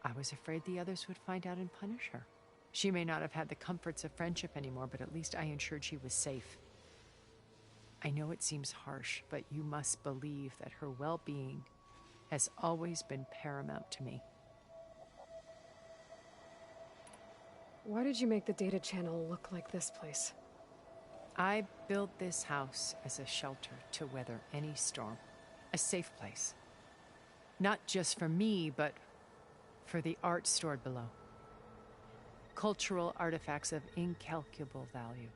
I was afraid the others would find out and punish her. She may not have had the comforts of friendship anymore, but at least I ensured she was safe. I know it seems harsh, but you must believe that her well-being has always been paramount to me. Why did you make the Data Channel look like this place? I built this house as a shelter to weather any storm. A safe place. Not just for me, but for the art stored below. Cultural artifacts of incalculable value.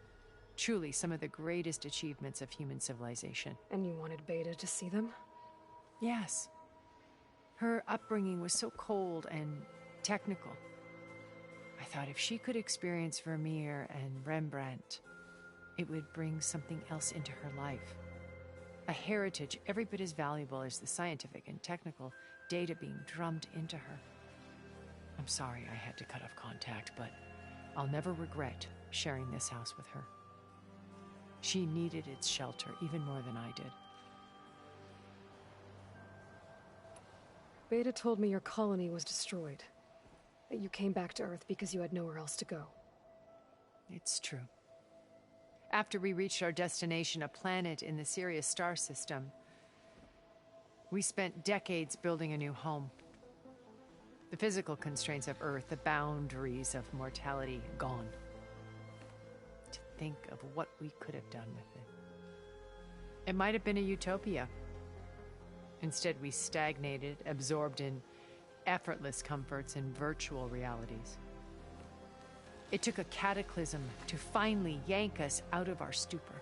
Truly some of the greatest achievements of human civilization. And you wanted Beta to see them? Yes. Her upbringing was so cold and technical. I thought if she could experience Vermeer and Rembrandt, it would bring something else into her life. A heritage every bit as valuable as the scientific and technical data being drummed into her. I'm sorry I had to cut off contact, but I'll never regret sharing this house with her. She needed its shelter even more than I did. Beta told me your colony was destroyed. That you came back to Earth because you had nowhere else to go. It's true. After we reached our destination, a planet in the Sirius star system, we spent decades building a new home. The physical constraints of Earth, the boundaries of mortality, gone. To think of what we could have done with it. It might have been a utopia. Instead, we stagnated, absorbed in effortless comforts and virtual realities. It took a cataclysm to finally yank us out of our stupor.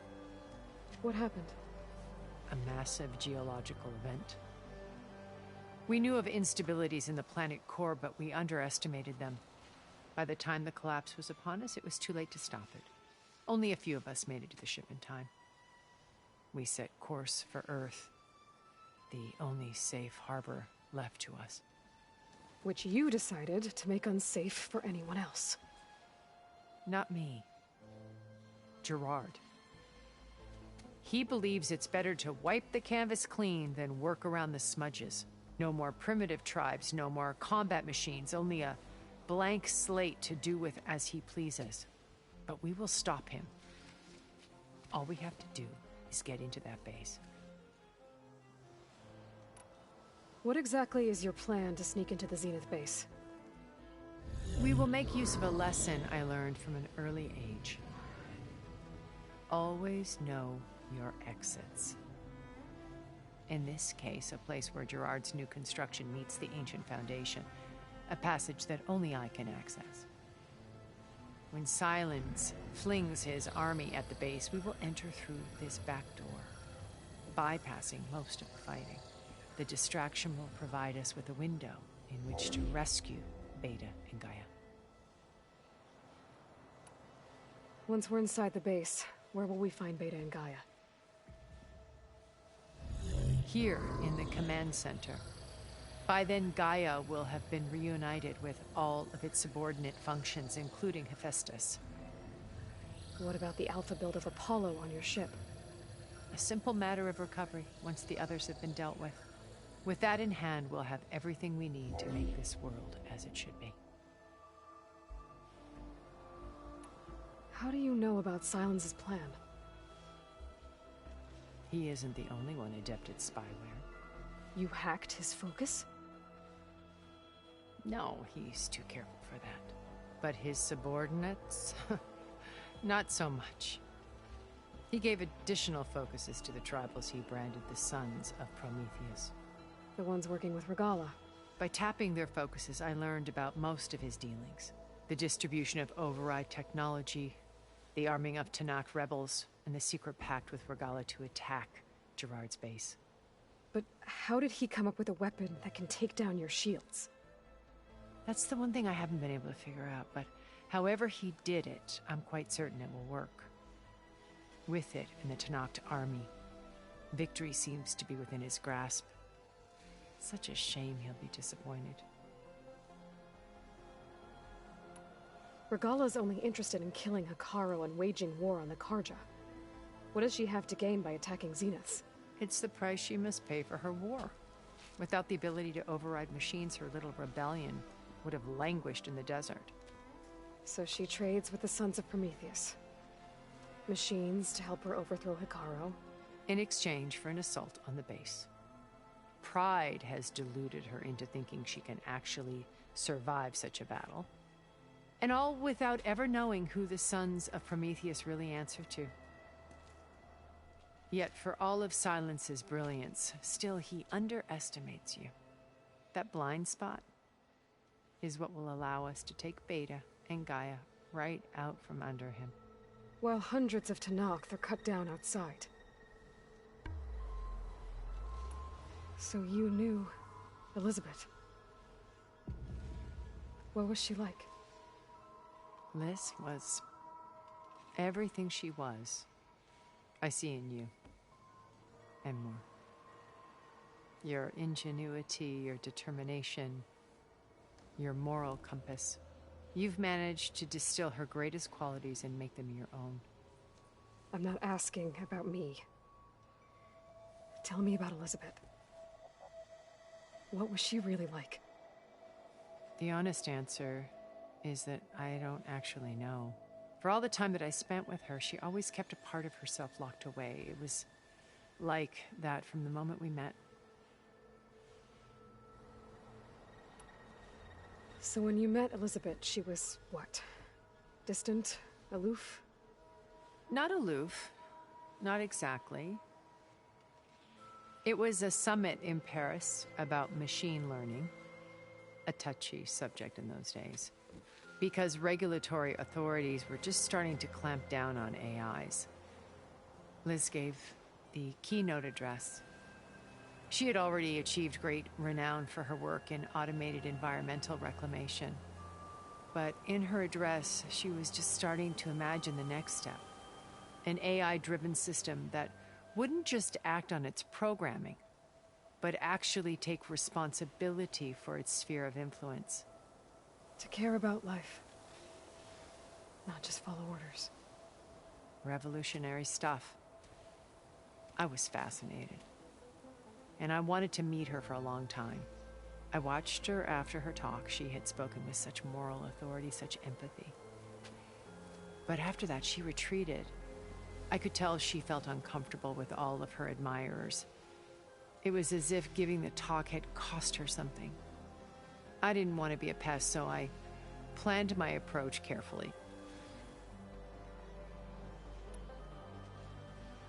What happened? A massive geological event. We knew of instabilities in the planet core, but we underestimated them. By the time the collapse was upon us, it was too late to stop it. Only a few of us made it to the ship in time. We set course for Earth, the only safe harbor left to us. Which you decided to make unsafe for anyone else. Not me. Gerard. He believes it's better to wipe the canvas clean than work around the smudges. No more primitive tribes, no more combat machines, only a blank slate to do with as he pleases. But we will stop him. All we have to do is get into that base. What exactly is your plan to sneak into the Zenith base? We will make use of a lesson I learned from an early age. Always know your exits. In this case, a place where Gerard's new construction meets the ancient foundation, a passage that only I can access. When Silence flings his army at the base, we will enter through this back door, bypassing most of the fighting. The distraction will provide us with a window in which to rescue Beta and Gaia. Once we're inside the base, where will we find Beta and Gaia? Here in the command center. By then, Gaia will have been reunited with all of its subordinate functions, including Hephaestus. What about the alpha build of Apollo on your ship? A simple matter of recovery once the others have been dealt with. With that in hand, we'll have everything we need to make this world as it should be. How do you know about Silence's plan? He isn't the only one adept at spyware. You hacked his focus? No, he's too careful for that. But his subordinates? Not so much. He gave additional focuses to the tribals he branded the Sons of Prometheus. The ones working with Regalla. By tapping their focuses, I learned about most of his dealings. The distribution of override technology, the arming of Tanakh rebels, and the secret pact with Regalla to attack Gerard's base. But how did he come up with a weapon that can take down your shields? That's the one thing I haven't been able to figure out, but however he did it, I'm quite certain it will work. With it and the Tanakh army, victory seems to be within his grasp. Such a shame he'll be disappointed. Regalla's only interested in killing Hekarro and waging war on the Karja. What does she have to gain by attacking Zeniths? It's the price she must pay for her war. Without the ability to override machines, her little rebellion would have languished in the desert. So she trades with the Sons of Prometheus. Machines to help her overthrow Hekarro. In exchange for an assault on the base. Pride has deluded her into thinking she can actually survive such a battle. And all without ever knowing who the Sons of Prometheus really answer to. Yet for all of Silence's brilliance, still he underestimates you. That blind spot is what will allow us to take Beta and Gaia right out from under him. While hundreds of Tanakh are cut down outside. So you knew Elizabeth. What was she like? Liz was everything she was. I see in you. and more. Your ingenuity, your determination, your moral compass. You've managed to distill her greatest qualities and make them your own. I'm not asking about me. Tell me about Elizabeth. What was she really like? The honest answer is that I don't actually know. For all the time that I spent with her, she always kept a part of herself locked away. It was like that from the moment we met. So when you met Elizabeth, she was what? Distant? Aloof? Not aloof. Not exactly. It was a summit in Paris about machine learning. A touchy subject in those days. Because regulatory authorities were just starting to clamp down on AIs. Liz gave the keynote address. She had already achieved great renown for her work in automated environmental reclamation. But in her address, she was just starting to imagine the next step. An AI-driven system that wouldn't just act on its programming, but actually take responsibility for its sphere of influence. To care about life. Not just follow orders. Revolutionary stuff. I was fascinated. And I wanted to meet her for a long time. I watched her after her talk. She had spoken with such moral authority, such empathy. But after that, she retreated. I could tell she felt uncomfortable with all of her admirers. It was as if giving the talk had cost her something. I didn't want to be a pest, so I planned my approach carefully.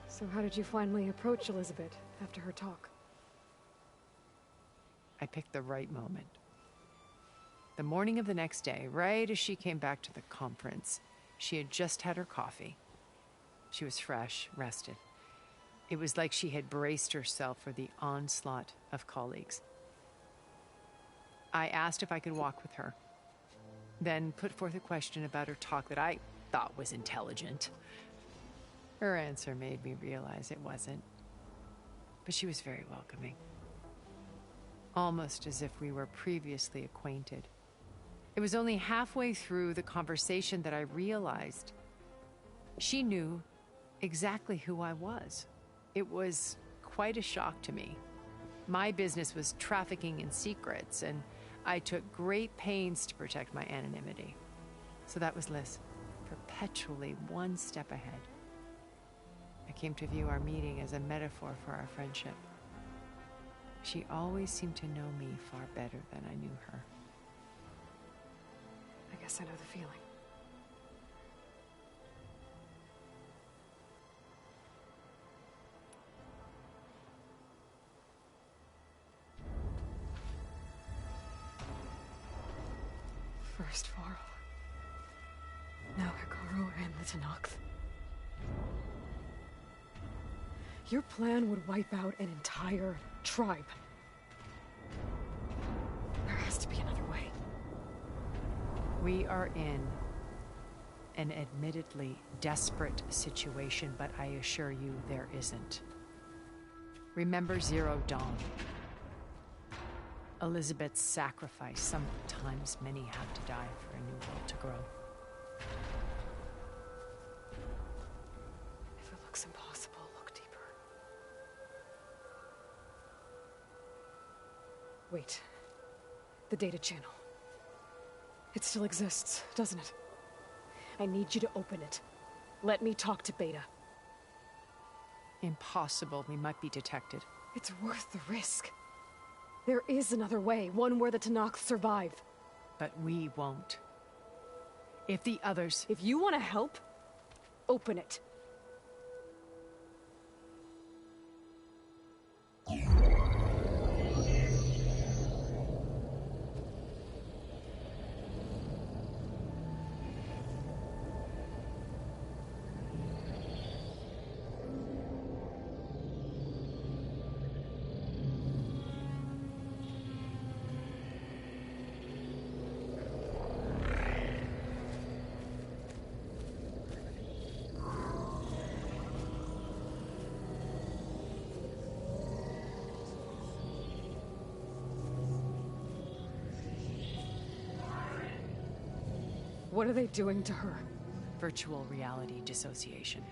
So how did you finally approach Elizabeth after her talk? I picked the right moment. The morning of the next day, right as she came back to the conference, she had just had her coffee. She was fresh, rested. It was like she had braced herself for the onslaught of colleagues. I asked if I could walk with her, then put forth a question about her talk that I thought was intelligent. Her answer made me realize it wasn't, but she was very welcoming. Almost as if we were previously acquainted. It was only halfway through the conversation that I realized she knew exactly who I was. It was quite a shock to me. My business was trafficking in secrets, and I took great pains to protect my anonymity. So that was Liz, perpetually one step ahead. I came to view our meeting as a metaphor for our friendship. She always seemed to know me far better than I knew her. I guess I know the feeling. First Varl. Now Hekarro and the Tenakth. Your plan would wipe out an entire tribe. There has to be another way. We are in an admittedly desperate situation, but I assure you there isn't. Remember Zero Dawn. Elizabeth's sacrifice. Sometimes many have to die for a new world to grow. If it looks impossible, look deeper. Wait. The data channel. It still exists, doesn't it? I need you to open it. Let me talk to Beta. Impossible. We might be detected. It's worth the risk. There is another way, one where the Tenakth survive. But we won't. If the others... If you want to help, open it. What are they doing to her? Virtual reality dissociation.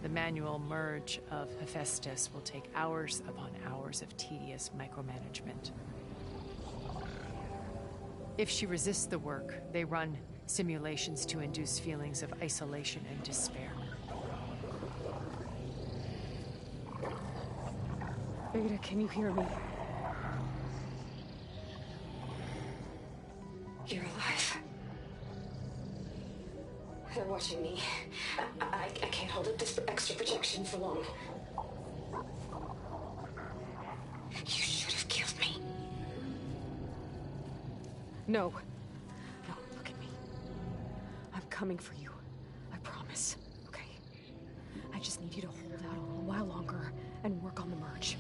The manual merge of Hephaestus will take hours upon hours of tedious micromanagement. If she resists the work, they run simulations to induce feelings of isolation and despair. Beta, can you hear me? You're alive. They're watching me. I can't hold up this extra projection for long. You should have killed me. No. No, look at me. I'm coming for you. I promise. Okay? I just need you to hold out a little while longer and work on the merge.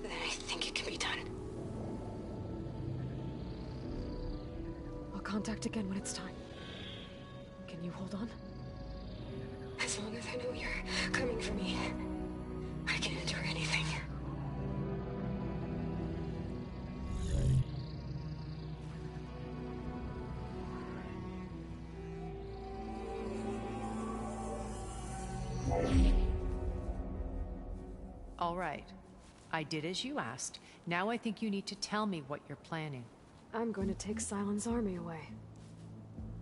Then I think it can be done. I'll contact again when it's time. Can you hold on? As long as I know you're coming for me, I can endure anything. All right. I did as you asked. Now I think you need to tell me what you're planning. I'm going to take Sylens' army away.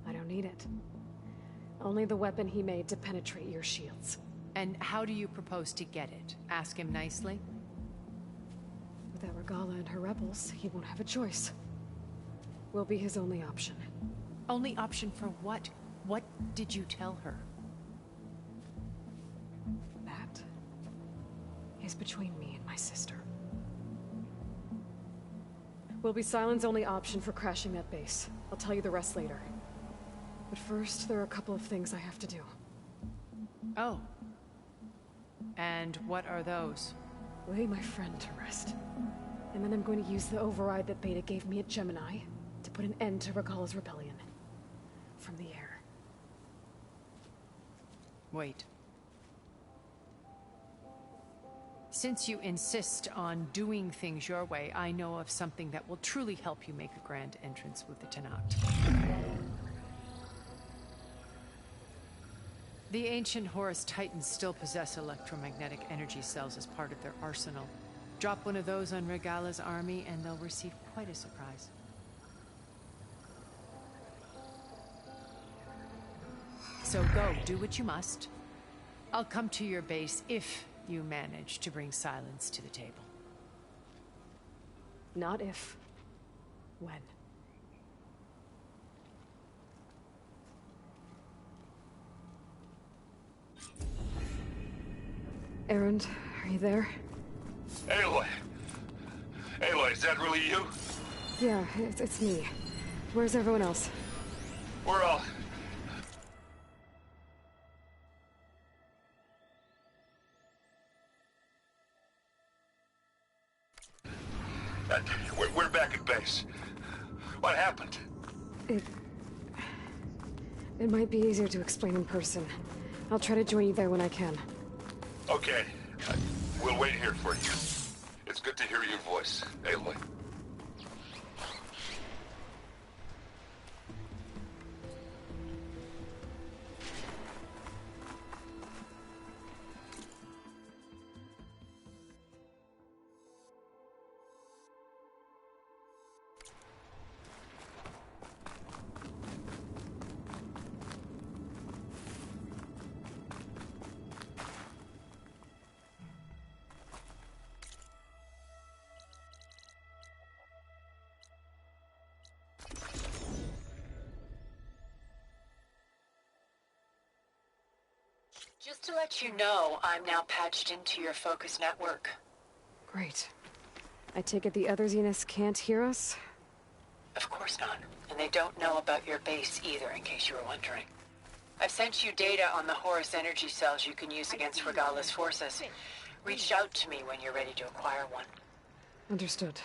I don't need it. Only the weapon he made to penetrate your shields. And how do you propose to get it? Ask him nicely? Without Regalla and her rebels, he won't have a choice. We'll be his only option. Only option for what? What did you tell her? That is between me and my sister. Will be Sylens' only option for crashing that base. I'll tell you the rest later. But first, there are a couple of things I have to do. Oh. And what are those? Lay my friend to rest. And then I'm going to use the override that Beta gave me at Gemini to put an end to Regalla's rebellion. From the air. Wait. Since you insist on doing things your way, I know of something that will truly help you make a grand entrance with the Tenat. The ancient Horus Titans still possess electromagnetic energy cells as part of their arsenal. Drop one of those on Regalla's army and they'll receive quite a surprise. So go, do what you must. I'll come to your base if you manage to bring Sylens to the table. Not if. When. Erend, are you there? Aloy! Aloy, is that really you? Yeah, it's me. Where's everyone else? We're all... We're back at base. What happened? It might be easier to explain in person. I'll try to join you there when I can. Okay. We'll wait here for you. It's good to hear your voice, Aloy. Just to let you know, I'm now patched into your focus network. Great. I take it the other Zeniths can't hear us? Of course not. And they don't know about your base either, in case you were wondering. I've sent you data on the Horus energy cells you can use against Regalla's forces. Reach out to me when you're ready to acquire one. Understood.